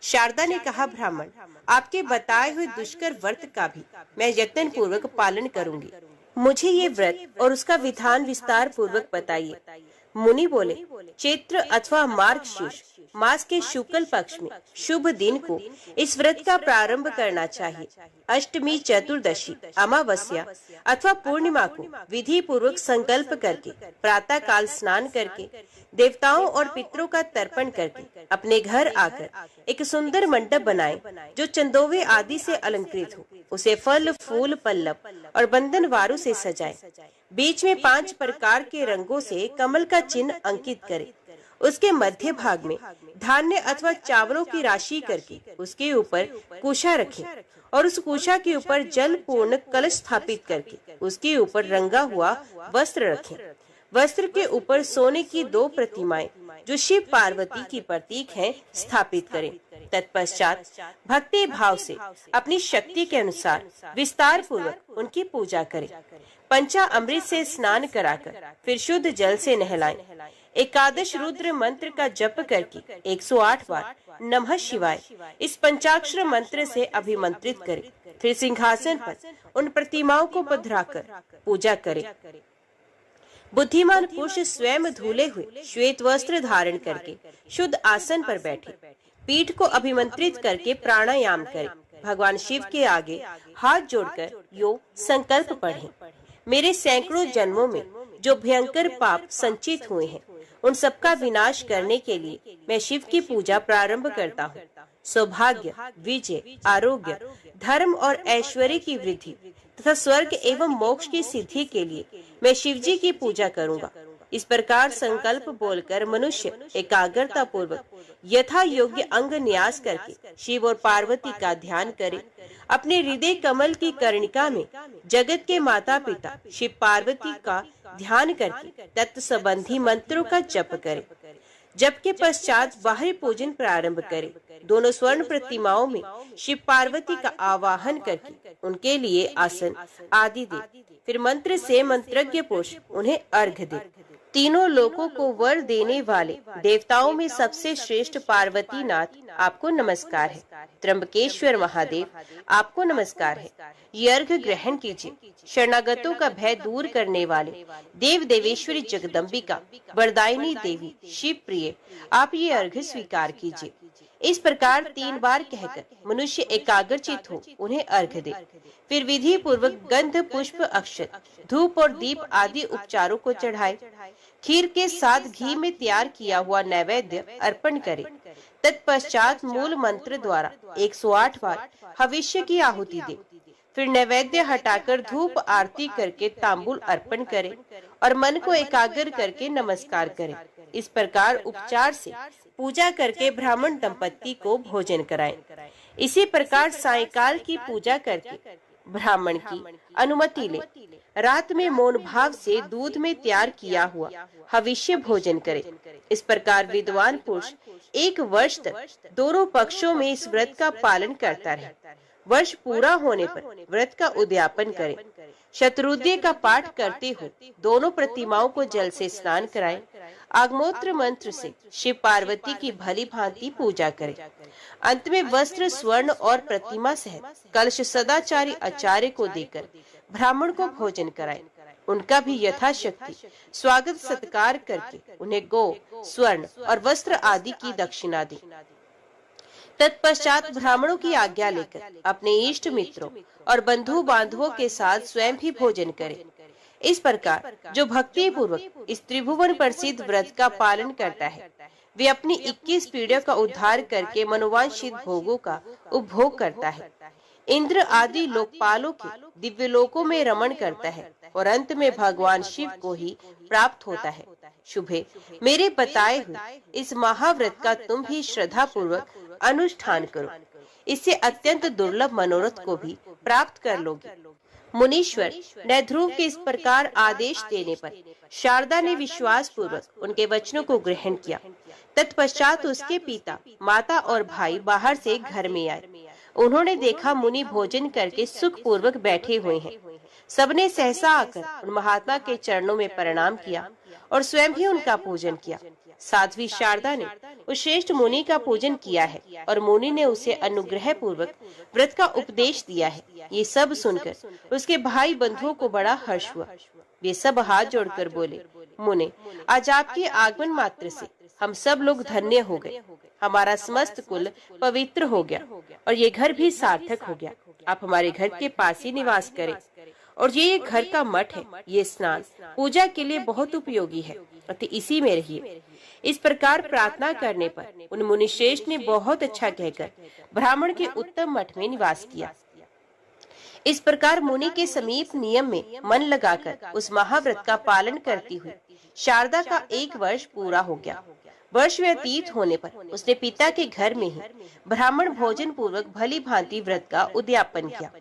शारदा ने कहा, ब्राह्मण, आपके बताए हुए दुष्कर व्रत का भी मैं यत्न पूर्वक पालन करूंगी। मुझे ये व्रत और उसका विधान विस्तार पूर्वक बताइए। मुनि बोले, चैत्र अथवा मार्गशीर्ष मास के शुक्ल पक्ष में शुभ दिन को इस व्रत का प्रारंभ करना चाहिए। अष्टमी, चतुर्दशी, अमावस्या अथवा पूर्णिमा को विधि पूर्वक संकल्प करके प्रातः काल स्नान करके देवताओं और पितरों का तर्पण करके अपने घर आकर एक सुंदर मंडप बनाएं जो चंदोवे आदि से अलंकृत हो। उसे फल, फूल, पल्लव और बंधन वारों से सजाएं। बीच में 5 प्रकार के रंगों से कमल का चिन्ह अंकित करें। उसके मध्य भाग में धान्य अथवा चावलों की राशि करके उसके ऊपर कुशा रखें और उस कुशा के ऊपर जल पूर्ण कलश स्थापित करके उसके ऊपर रंगा हुआ वस्त्र रखें। वस्त्र के ऊपर सोने की 2 प्रतिमाएं जो शिव पार्वती की प्रतीक हैं स्थापित करें। तत्पश्चात भक्ति भाव से अपनी शक्ति के अनुसार विस्तार पूर्वक उनकी पूजा करें। पंचामृत से स्नान कराकर फिर शुद्ध जल से नहलाएं। एकादश रुद्र मंत्र का जप करके 108 बार नमः शिवाय इस पंचाक्षर मंत्र से अभिमंत्रित करें। फिर सिंहासन पर उन प्रतिमाओं को पधराकर पूजा करें। बुद्धिमान पुरुष स्वयं धुले हुए श्वेत वस्त्र धारण करके शुद्ध आसन पर बैठे, पीठ को अभिमंत्रित करके प्राणायाम करें। भगवान शिव के आगे हाथ जोड़कर यो संकल्प पढ़ें, मेरे सैकड़ों जन्मों में जो भयंकर पाप संचित हुए हैं उन सबका विनाश करने के लिए मैं शिव की पूजा प्रारंभ करता हूँ। सौभाग्य, विजय, आरोग्य, धर्म और ऐश्वर्य की वृद्धि तथा स्वर्ग एवं मोक्ष की सिद्धि के लिए मैं शिव जी की पूजा करूँगा। इस प्रकार संकल्प बोलकर मनुष्य एकाग्रता पूर्वक यथा योग्य अंग न्यास करके शिव और पार्वती का ध्यान करे। अपने हृदय कमल की कर्णिका में जगत के माता पिता शिव पार्वती का ध्यान करके तत्व संबंधी मंत्रों का जप करे। जप के पश्चात बाहरी पूजन प्रारंभ करे। दोनों स्वर्ण प्रतिमाओं में शिव पार्वती का आवाहन करके उनके लिए आसन आदि दे। फिर मंत्र से मंत्रज्ञ पुरुष उन्हें अर्घ्य दे। तीनों लोकों को वर देने वाले देवताओं में सबसे श्रेष्ठ पार्वती नाथ आपको नमस्कार है। त्र्यंबकेश्वर महादेव आपको नमस्कार है। ये अर्घ्य ग्रहण कीजिए। शरणागतों का भय दूर करने वाले देव देवेश्वरी जगदम्बिका वरदायिनी देवी शिव प्रिय आप ये अर्घ्य स्वीकार कीजिए। इस प्रकार 3 बार कहकर मनुष्य एकाग्रचित हो उन्हें अर्घ्य दे। फिर विधि पूर्वक गंध, पुष्प, अक्षत, धूप और दीप आदि उपचारों को चढ़ाए। खीर के साथ घी में तैयार किया हुआ नैवेद्य अर्पण करे। तत्पश्चात मूल मंत्र द्वारा 108 बार हविष्य की आहुति दे। फिर नैवेद्य हटाकर धूप आरती करके तांबूल अर्पण करे और मन को एकाग्र करके नमस्कार करे। इस प्रकार उपचार से पूजा करके ब्राह्मण दंपत्ति को भोजन कराएं। इसी प्रकार सायंकाल की पूजा करके ब्राह्मण की अनुमति ले रात में मौन भाव से दूध में तैयार किया हुआ हविष्य भोजन करे। इस प्रकार विद्वान पुरुष 1 वर्ष तक दोनों पक्षों में इस व्रत का पालन करता रहे। वर्ष पूरा होने पर व्रत का उद्यापन करें। शतरुद्र का पाठ करते हुए दोनों प्रतिमाओं को जल से स्नान कराएं। आगमोत्र मंत्र से शिव पार्वती की भली भांति पूजा करें। अंत में वस्त्र, स्वर्ण और प्रतिमा सहित कलश सदाचारी आचार्य को देकर ब्राह्मण को भोजन कराएं। उनका भी यथाशक्ति स्वागत सत्कार करके उन्हें गो, स्वर्ण और वस्त्र आदि की दक्षिणा दें। तत्पश्चात ब्राह्मणों की आज्ञा लेकर अपने इष्ट मित्रों और बंधु बांधवों के साथ स्वयं भी भोजन करें। इस प्रकार जो भक्ति पूर्वक इस त्रिभुवन प्रसिद्ध व्रत का पालन करता है वे अपनी 21 पीढ़ियों का उद्धार करके मनोवांछित भोगों का उपभोग करता है। इंद्र आदि लोकपालों के दिव्य लोकों में रमण करता है और अंत में भगवान शिव को ही प्राप्त होता है। शुभे, मेरे बताए हुए इस महाव्रत का तुम भी श्रद्धा पूर्वक अनुष्ठान करो। इससे अत्यंत दुर्लभ मनोरथ को भी प्राप्त कर लोगे। मुनीश्वर ने ध्रुव के इस प्रकार आदेश देने पर शारदा ने विश्वास पूर्वक उनके वचनों को ग्रहण किया। तत्पश्चात उसके पिता, माता और भाई बाहर से घर में आए। उन्होंने देखा मुनि भोजन करके सुख पूर्वक बैठे हुए हैं। सबने सहसा आकर उन महात्मा के चरणों में प्रणाम किया और स्वयं भी उनका पूजन किया। साध्वी शारदा ने उस श्रेष्ठ मुनि का पूजन किया है और मुनि ने उसे अनुग्रह पूर्वक व्रत का उपदेश दिया है। ये सब सुनकर उसके भाई बंधुओं को बड़ा हर्ष हुआ। वे सब हाथ जोड़कर बोले, मुने, आज आपके आगमन मात्र से हम सब लोग धन्य हो गए। हमारा समस्त कुल पवित्र हो गया और ये घर भी सार्थक हो गया। आप हमारे घर के पास ही निवास करें और ये घर का मठ है। ये स्नान पूजा के लिए बहुत उपयोगी है, अतः इसी में रहिए। इस प्रकार प्रार्थना करने पर उन मुनिश्रेष्ठ ने बहुत अच्छा कहकर ब्राह्मण के उत्तम मठ में निवास किया। इस प्रकार मुनि के समीप नियम में मन लगाकर उस महाव्रत का पालन करती हुई शारदा का 1 वर्ष पूरा हो गया। वर्ष व्यतीत होने पर उसने पिता के घर में ही ब्राह्मण भोजन पूर्वक भली भांति व्रत का उद्यापन किया।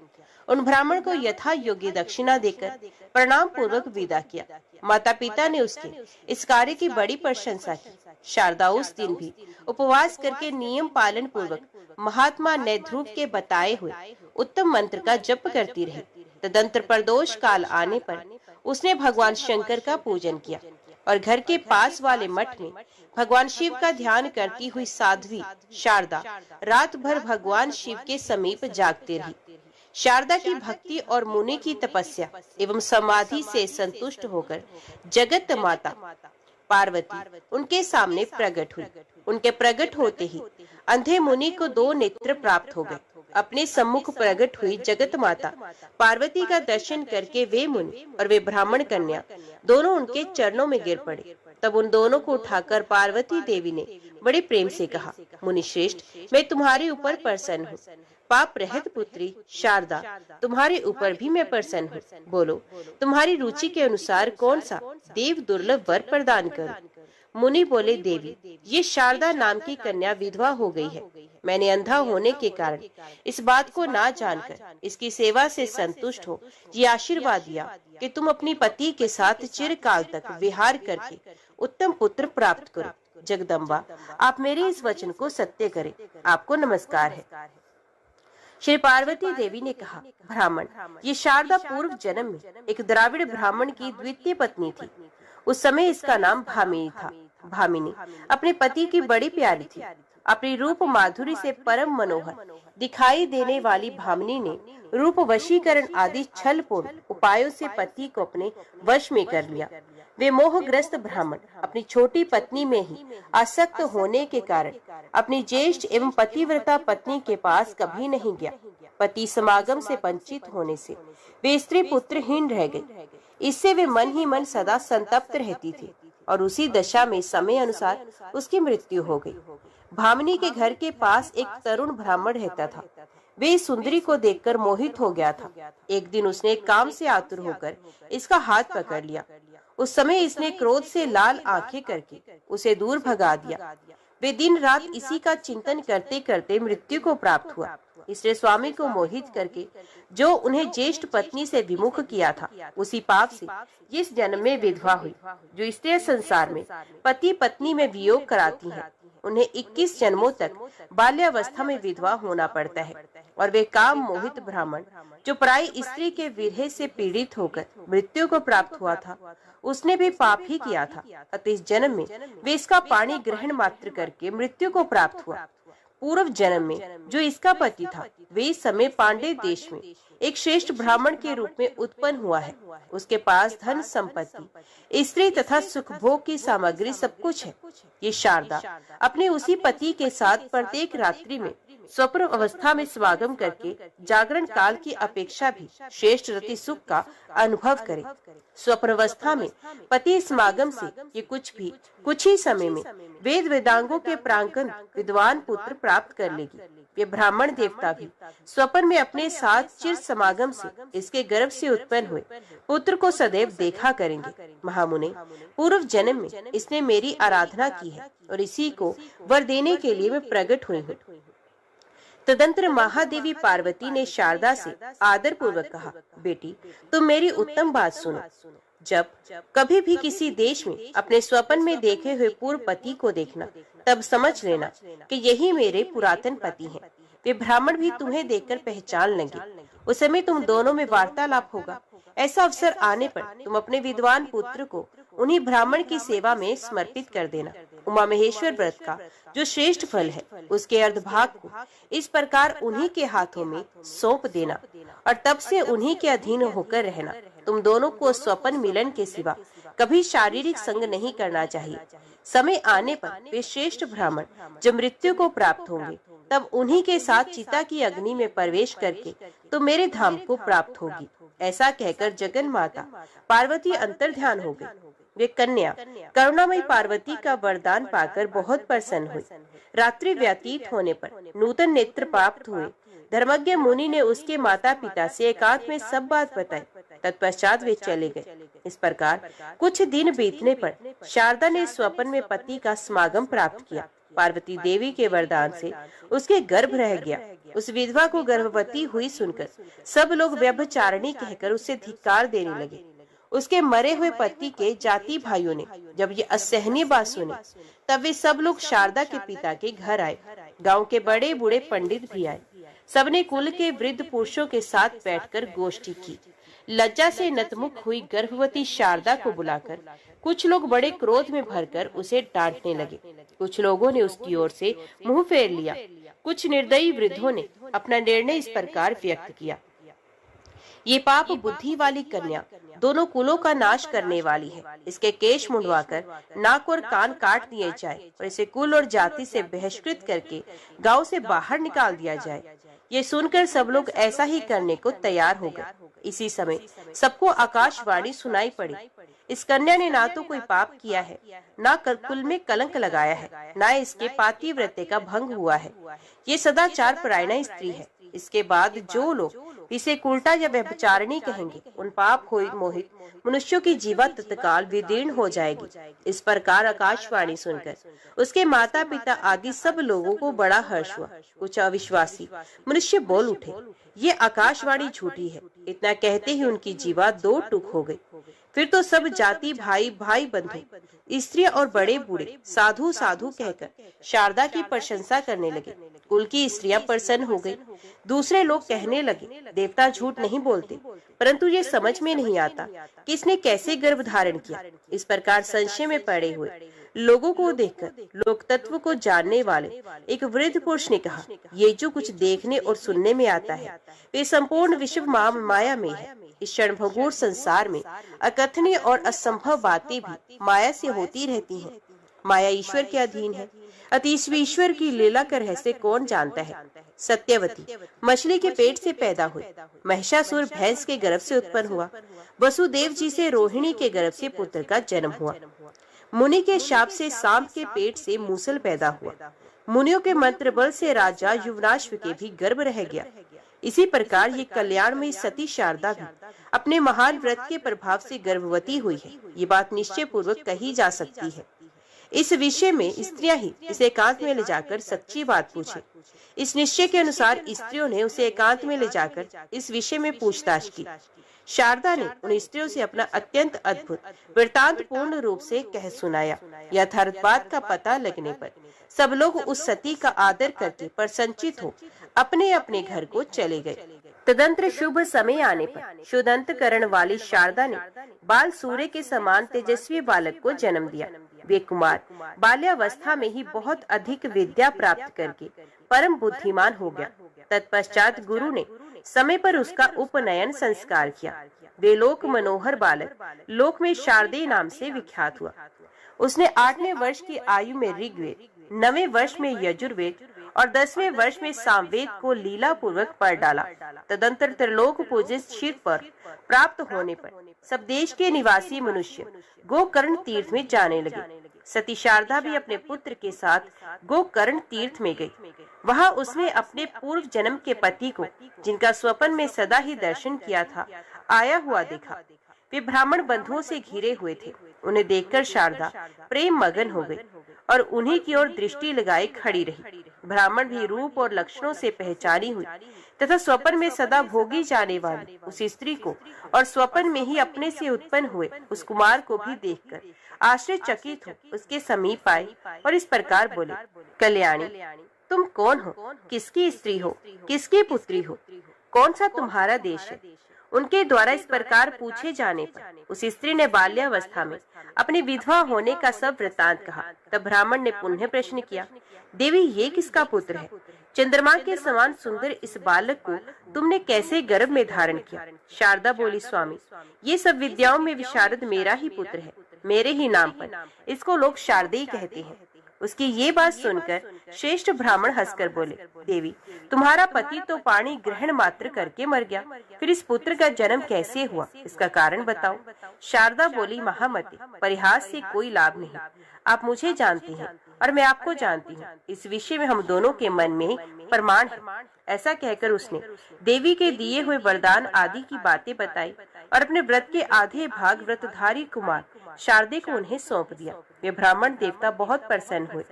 उन ब्राह्मण को यथा योग्य दक्षिणा देकर प्रणाम पूर्वक विदा किया। माता पिता ने उसके इस कार्य की बड़ी प्रशंसा की। शारदा उस दिन भी उपवास करके नियम पालन पूर्वक महात्मा नैध्रुव के बताए हुए उत्तम मंत्र का जप करती रही। तदंतर प्रदोष काल आने पर उसने भगवान शंकर का पूजन किया और घर के पास वाले मठ में भगवान शिव का ध्यान करती हुई साध्वी शारदा रात भर भगवान शिव के समीप जागती रही। शारदा की भक्ति और मुनि की तपस्या एवं समाधि से संतुष्ट होकर जगत माता पार्वती उनके सामने प्रकट हुई। उनके प्रकट होते ही अंधे मुनि को 2 नेत्र प्राप्त हो गए। अपने सम्मुख प्रकट हुई जगत माता पार्वती का दर्शन करके वे मुनि और वे ब्राह्मण कन्या दोनों उनके चरणों में गिर पड़े। तब उन दोनों को उठाकर पार्वती देवी ने बड़े प्रेम से कहा, मुनि श्रेष्ठ, मैं तुम्हारे ऊपर प्रसन्न हूँ। पाप रहित पुत्री शारदा, तुम्हारे ऊपर भी मैं प्रसन्न हूँ। बोलो, तुम्हारी रुचि के अनुसार कौन सा देव दुर्लभ वर प्रदान करूं? मुनि बोले, देवी, ये शारदा नाम की कन्या विधवा हो गई है। मैंने अंधा होने के कारण इस बात को ना जानकर इसकी सेवा से संतुष्ट हो ये आशीर्वाद दिया कि तुम अपनी पति के साथ चिरकाल तक विहार करके उत्तम पुत्र प्राप्त करो। जगदम्बा, आप मेरे इस वचन को सत्य करें। आपको नमस्कार है। श्री पार्वती देवी ने कहा, ब्राह्मण, ये शारदा पूर्व जन्म में एक द्राविड़ ब्राह्मण की द्वितीय पत्नी थी। उस समय इसका नाम भामिनी था। भामिनी अपने पति की बड़ी प्यारी थी। अपनी रूप माधुरी से परम मनोहर दिखाई देने वाली भामिनी ने रूप वशीकरण आदि छलपूर्ण उपायों से पति को अपने वश में कर लिया। वे मोहग्रस्त ब्राह्मण अपनी छोटी पत्नी में ही आसक्त होने के कारण अपनी ज्येष्ठ एवं पतिव्रता पत्नी के पास कभी नहीं गया। पति समागम से वंचित होने से वे स्त्री पुत्रहीन रह गई। इससे वे मन ही मन सदा संतप्त रहती थी और उसी दशा में समय अनुसार उसकी मृत्यु हो गई। भामिनी के घर के पास एक तरुण ब्राह्मण रहता था। वे इस सुंदरी को देखकर मोहित हो गया था। एक दिन उसने काम से आतुर होकर इसका हाथ पकड़ लिया। उस समय इसने क्रोध से लाल आंखें करके उसे दूर भगा दिया। वे दिन रात इसी का चिंतन करते करते मृत्यु को प्राप्त हुआ। इसने स्वामी को मोहित करके जो उन्हें ज्येष्ठ पत्नी से विमुख किया था, उसी पाप से इस जन्म में विधवा हुई। जो स्त्रियां संसार में पति पत्नी में वियोग कराती हैं, उन्हें 21 जन्मों तक बाल्यावस्था में विधवा होना पड़ता है। और वे काम मोहित ब्राह्मण जो पराई स्त्री के विरह से पीड़ित होकर मृत्यु को प्राप्त हुआ था, उसने भी पाप ही किया था। अतः इस जन्म में वे इसका पानी ग्रहण मात्र करके मृत्यु को प्राप्त हुआ। पूर्व जन्म में जो इसका पति था, वे इस समय पांडे देश में एक श्रेष्ठ ब्राह्मण के रूप में उत्पन्न हुआ है। उसके पास धन संपत्ति, स्त्री तथा सुख भोग की सामग्री सब कुछ है। ये शारदा अपने उसी पति के साथ प्रत्येक रात्रि में स्वप्न अवस्था में समागम करके जागरण काल की अपेक्षा भी श्रेष्ठ रति सुख का अनुभव करे। स्वप्न अवस्था में पति समागम से ये कुछ ही समय में वेद वेदांगों के प्रांगण विद्वान पुत्र प्राप्त कर लेगी। ये ब्राह्मण देवता भी स्वप्न में अपने साथ चिर समागम से इसके गर्भ से उत्पन्न हुए पुत्र को सदैव देखा करेंगे। महामुने, पूर्व जन्म में इसने मेरी आराधना की है और इसी को वर देने के लिए मैं प्रकट हुई हूँ। तदंतर महादेवी पार्वती ने शारदा से आदर पूर्वक कहा, बेटी, तुम मेरी उत्तम बात सुनो। जब कभी भी किसी देश में अपने स्वप्न में देखे हुए पूर्व पति को देखना, तब समझ लेना कि यही मेरे पुरातन पति हैं। वे ब्राह्मण भी तुम्हें देखकर पहचान लेंगे। उस समय तुम दोनों में वार्तालाप होगा। ऐसा अवसर आने पर तुम अपने विद्वान पुत्र को उन्हीं ब्राह्मण की सेवा में समर्पित कर देना। उमा महेश्वर व्रत का जो श्रेष्ठ फल है, उसके अर्धभाग को इस प्रकार उन्हीं के हाथों में सौंप देना और तब से उन्हीं के अधीन होकर रहना। तुम दोनों को स्वप्न मिलन के सिवा कभी शारीरिक संग नहीं करना चाहिए। समय आने पर वे श्रेष्ठ ब्राह्मण जब मृत्यु को प्राप्त होंगे, तब उन्हीं के साथ चिता की अग्नि में प्रवेश करके तो मेरे धाम को प्राप्त होगी। ऐसा कहकर जगन माता पार्वती अंतर्ध्यान हो गई। वे कन्या करुणामयी पार्वती का वरदान पाकर बहुत प्रसन्न हुई। रात्रि व्यतीत होने पर नूतन नेत्र प्राप्त हुए। धर्मज्ञ मुनि ने उसके माता पिता से एकांत में सब बात बताई। तत्पश्चात वे चले गए। इस प्रकार कुछ दिन बीतने पर शारदा ने स्वप्न में पति का समागम प्राप्त किया। पार्वती देवी के वरदान से उसके गर्भ रह गया। उस विधवा को गर्भवती हुई सुनकर सब लोग व्यभिचारिणी कहकर उसे धिक्कार देने लगे। उसके मरे हुए पति के जाति भाइयों ने जब ये असहनीय बात सुनी, तब वे सब लोग शारदा के पिता के घर आए। गांव के बड़े बूढ़े पंडित भी आए। सबने कुल के वृद्ध पुरुषों के साथ बैठकर गोष्ठी की। लज्जा से नतमुख हुई गर्भवती शारदा को बुलाकर कुछ लोग बड़े क्रोध में भरकर उसे डांटने लगे। कुछ लोगों ने उसकी ओर से मुंह फेर लिया। कुछ निर्दयी वृद्धों ने अपना निर्णय इस प्रकार व्यक्त किया, ये पाप बुद्धि वाली कन्या दोनों कुलों का नाश करने वाली है। इसके केश मुंडवाकर नाक और कान काट दिए जाए और इसे कुल और जाति से बहिष्कृत करके गांव से बाहर निकाल दिया जाए। ये सुनकर सब लोग ऐसा ही करने को तैयार हो गए। इसी समय सबको आकाशवाणी सुनाई पड़ी। इस कन्या ने ना तो कोई पाप किया है, ना कुल में कलंक लगाया है, ना इसके पातिव्रत्य का भंग हुआ है। ये सदाचार परायणा स्त्री है। इसके बाद जो लोग इसे उल्टा या व्यभिचारिणी कहेंगे, उन पाप मोहित मनुष्यों की जीवा तत्काल विदीर्ण हो जाएगी। इस प्रकार आकाशवाणी सुनकर उसके माता पिता आदि सब लोगों को बड़ा हर्ष हुआ। कुछ अविश्वासी मनुष्य बोल उठे, ये आकाशवाणी झूठी है। इतना कहते ही उनकी जीवा दो टुक हो गई। फिर तो सब जाति भाई भाई बंधु, स्त्री और बड़े बूढ़े साधु साधु कहकर शारदा की प्रशंसा करने लगे। कुल की स्त्रियां प्रसन्न हो गई। दूसरे लोग कहने लगे, देवता झूठ नहीं बोलते, परंतु ये समझ में नहीं आता कि इसने कैसे गर्भ धारण किया। इस प्रकार संशय में पड़े हुए लोगों को देखकर लोक तत्व को जानने वाले एक वृद्ध पुरुष ने कहा, ये जो कुछ देखने और सुनने में आता है वे संपूर्ण विश्व माया में है। इस क्षणभंगुर संसार में अकथनीय और असंभव बातें भी माया से होती रहती हैं। माया ईश्वर के अधीन है। अतीश्वर ईश्वर की लीला का रहस्य कौन जानता है। सत्यवती मछली के पेट से पैदा हुई। महिषासुर भैंस के गर्भ से उत्पन्न हुआ। वसुदेव जी से रोहिणी के गर्भ से पुत्र का जन्म हुआ। मुनि के शाप से सांप के पेट से मूसल पैदा हुआ। मुनियों के मंत्र बल से राजा युवनाश्व के भी गर्भ रह गया। इसी प्रकार ये कल्याण में सती शारदा भी अपने महान व्रत के प्रभाव से गर्भवती हुई है। ये बात निश्चय पूर्वक कही जा सकती है। इस विषय में स्त्रियां ही इसे एकांत में ले जाकर सच्ची बात पूछे। इस निश्चय के अनुसार स्त्रियों ने उसे एकांत में ले जाकर इस विषय में पूछताछ की। शारदा ने उन स्त्रियों से अपना अत्यंत अद्भुत वृतांत पूर्ण रूप से कह सुनाया। यथार्थ बात का पता लगने पर सब लोग उस सती का आदर करके प्रसन्नचित हो अपने अपने घर को चले गए। तदंतर शुभ समय आने पर शुद्धंतकरण वाली शारदा ने बाल सूर्य के समान तेजस्वी बालक को जन्म दिया। वे कुमार बाल्यावस्था में ही बहुत अधिक विद्या प्राप्त करके परम बुद्धिमान हो गया। तत्पश्चात गुरु ने समय पर उसका उपनयन संस्कार किया। वे लोक मनोहर बालक लोक में शारदेय नाम से विख्यात हुआ। उसने 8वें वर्ष की आयु में ऋग्वेद, 9वें वर्ष में यजुर्वेद और 10वें वर्ष में सामवेद को लीला पूर्वक पढ़ डाला। तदंतर त्रिलोक पूजित शीर पर प्राप्त होने पर सब देश के निवासी मनुष्य गोकर्ण तीर्थ में जाने लगे। सती शारदा भी अपने पुत्र के साथ गोकर्ण तीर्थ में गई। वहां उसने अपने पूर्व जन्म के पति को, जिनका स्वप्न में सदा ही दर्शन किया था, आया हुआ देखा। वे ब्राह्मण बंधुओं से घिरे हुए थे। उन्हें देखकर शारदा प्रेम मगन हो गई और उन्हीं की ओर दृष्टि लगाए खड़ी रही। ब्राह्मण भी रूप और लक्षणों से पहचानी हुई तथा स्वप्न में सदा भोगी जाने वाली उस स्त्री को और स्वप्न में ही अपने से उत्पन्न हुए उस कुमार को भी देखकर आश्चर्यचकित हो उसके समीप आए और इस प्रकार बोले, कल्याणी, तुम कौन हो? किसकी स्त्री हो? किसकी पुत्री हो? कौन सा तुम्हारा देश है? उनके द्वारा इस प्रकार पूछे जाने पर उस स्त्री ने बाल्यावस्था में अपनी विधवा होने का सब वृतांत कहा। तब ब्राह्मण ने पुनः प्रश्न किया, देवी ये किसका पुत्र है? चंद्रमा के समान सुंदर इस बालक को तुमने कैसे गर्भ में धारण किया? शारदा बोली, स्वामी ये सब विद्याओं में विशारद मेरा ही पुत्र है, मेरे ही नाम पर इसको लोग शारदेय कहते हैं। उसकी ये बात सुनकर श्रेष्ठ ब्राह्मण हंसकर बोले, देवी तुम्हारा पति तो पानी ग्रहण मात्र करके मर गया, फिर इस पुत्र का जन्म कैसे हुआ, इसका कारण बताओ। शारदा बोली, महामती परिहास से कोई लाभ नहीं, आप मुझे जानती हैं और मैं आपको जानती हूँ, इस विषय में हम दोनों के मन में प्रमाण है। ऐसा कहकर उसने देवी के दिए हुए वरदान आदि की बातें बताई और अपने व्रत के आधे भाग व्रतधारी कुमार शारदे को उन्हें सौंप दिया। वे ब्राह्मण देवता बहुत प्रसन्न हुए।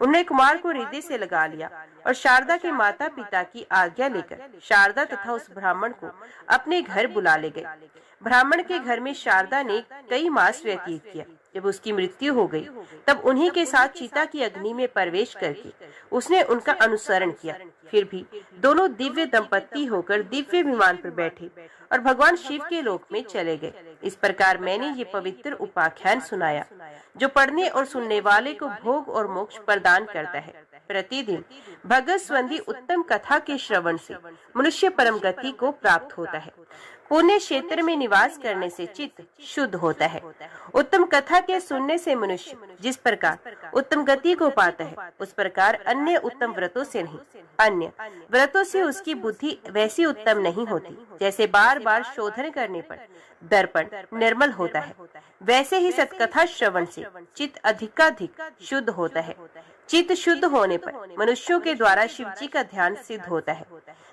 उन्होंने कुमार को हृदय से लगा लिया और शारदा के माता पिता की आज्ञा लेकर शारदा तथा उस ब्राह्मण को अपने घर बुला ले गए। ब्राह्मण के घर में शारदा ने कई मास व्यतीत किया। जब उसकी मृत्यु हो गई तब उन्हीं के साथ चिता की अग्नि में प्रवेश करके उसने उनका अनुसरण किया। फिर भी दोनों दिव्य दंपत्ति होकर दिव्य विमान पर बैठे और भगवान शिव के लोक में चले गए। इस प्रकार मैंने ये पवित्र उपाख्यान सुनाया जो पढ़ने और सुनने वाले को भोग और मोक्ष प्रदान करता है। प्रतिदिन भगत स्वंदी उत्तम कथा के श्रवण से मनुष्य परम गति को प्राप्त होता है। पुण्य क्षेत्र में निवास करने से चित्त शुद्ध होता है। उत्तम कथा के सुनने से मनुष्य जिस प्रकार उत्तम गति को पाता है उस प्रकार अन्य उत्तम व्रतों से नहीं, अन्य व्रतों से उसकी बुद्धि वैसी उत्तम नहीं होती। जैसे बार बार शोधन करने पर दर्पण निर्मल होता है, वैसे ही सत्कथा श्रवण से चित्त अधिकाधिक शुद्ध होता है। चित्त शुद्ध होने पर मनुष्यों के द्वारा शिव जी का ध्यान सिद्ध होता है।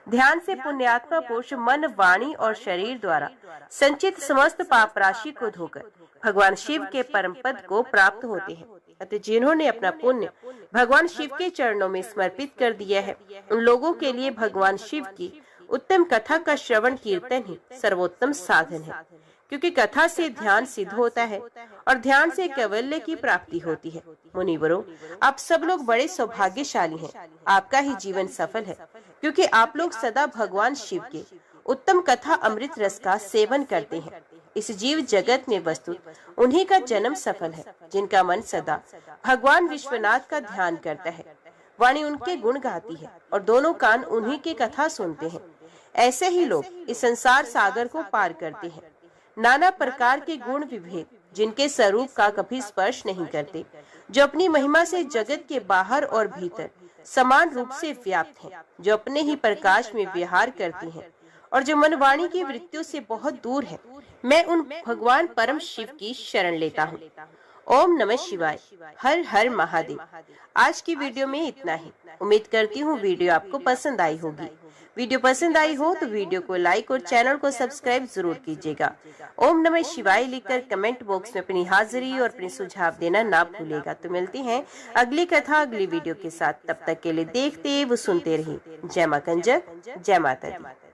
ध्यान से पुण्यात्मा पुरुष मन, वाणी और शरीर द्वारा संचित समस्त पाप राशि को धोकर भगवान शिव के परम पद को प्राप्त होते हैं। अतः जिन्होंने अपना पुण्य भगवान शिव के चरणों में समर्पित कर दिया है उन लोगों के लिए भगवान शिव की उत्तम कथा का श्रवण कीर्तन ही सर्वोत्तम साधन है, क्योंकि कथा से ध्यान सिद्ध होता है और ध्यान से कैवल्य की प्राप्ति होती है। मुनिवरों, आप सब लोग बड़े सौभाग्यशाली हैं। आपका ही जीवन सफल है, क्योंकि आप लोग सदा भगवान शिव के उत्तम कथा अमृत रस का सेवन करते हैं। इस जीव जगत में वस्तुत उन्हीं का जन्म सफल है जिनका मन सदा भगवान विश्वनाथ का ध्यान करता है। वाणी उनके गुण गाती है और दोनों कान उन्हीं की कथा सुनते हैं। ऐसे ही लोग इस संसार सागर को पार करते हैं। नाना प्रकार के गुण विभेद जिनके स्वरूप का कभी स्पर्श नहीं करते, जो अपनी महिमा से जगत के बाहर और भीतर समान रूप से व्याप्त हैं, जो अपने ही प्रकाश में विहार करती हैं और जो मनवाणी की वृत्तियों से बहुत दूर है, मैं उन भगवान परम शिव की शरण लेता हूँ। ओम नमः शिवाय। हर हर महादेव। आज की वीडियो में इतना ही। उम्मीद करती हूँ वीडियो आपको पसंद आई होगी। वीडियो पसंद आई हो तो वीडियो को लाइक और चैनल को सब्सक्राइब जरूर कीजिएगा। ओम नमः शिवाय लिखकर कमेंट बॉक्स में अपनी हाजिरी और अपने सुझाव देना ना भूलेगा। तो मिलते हैं अगली कथा अगली वीडियो के साथ। तब तक के लिए देखते व सुनते रहिए। जय मां कंजक, जय माता दी।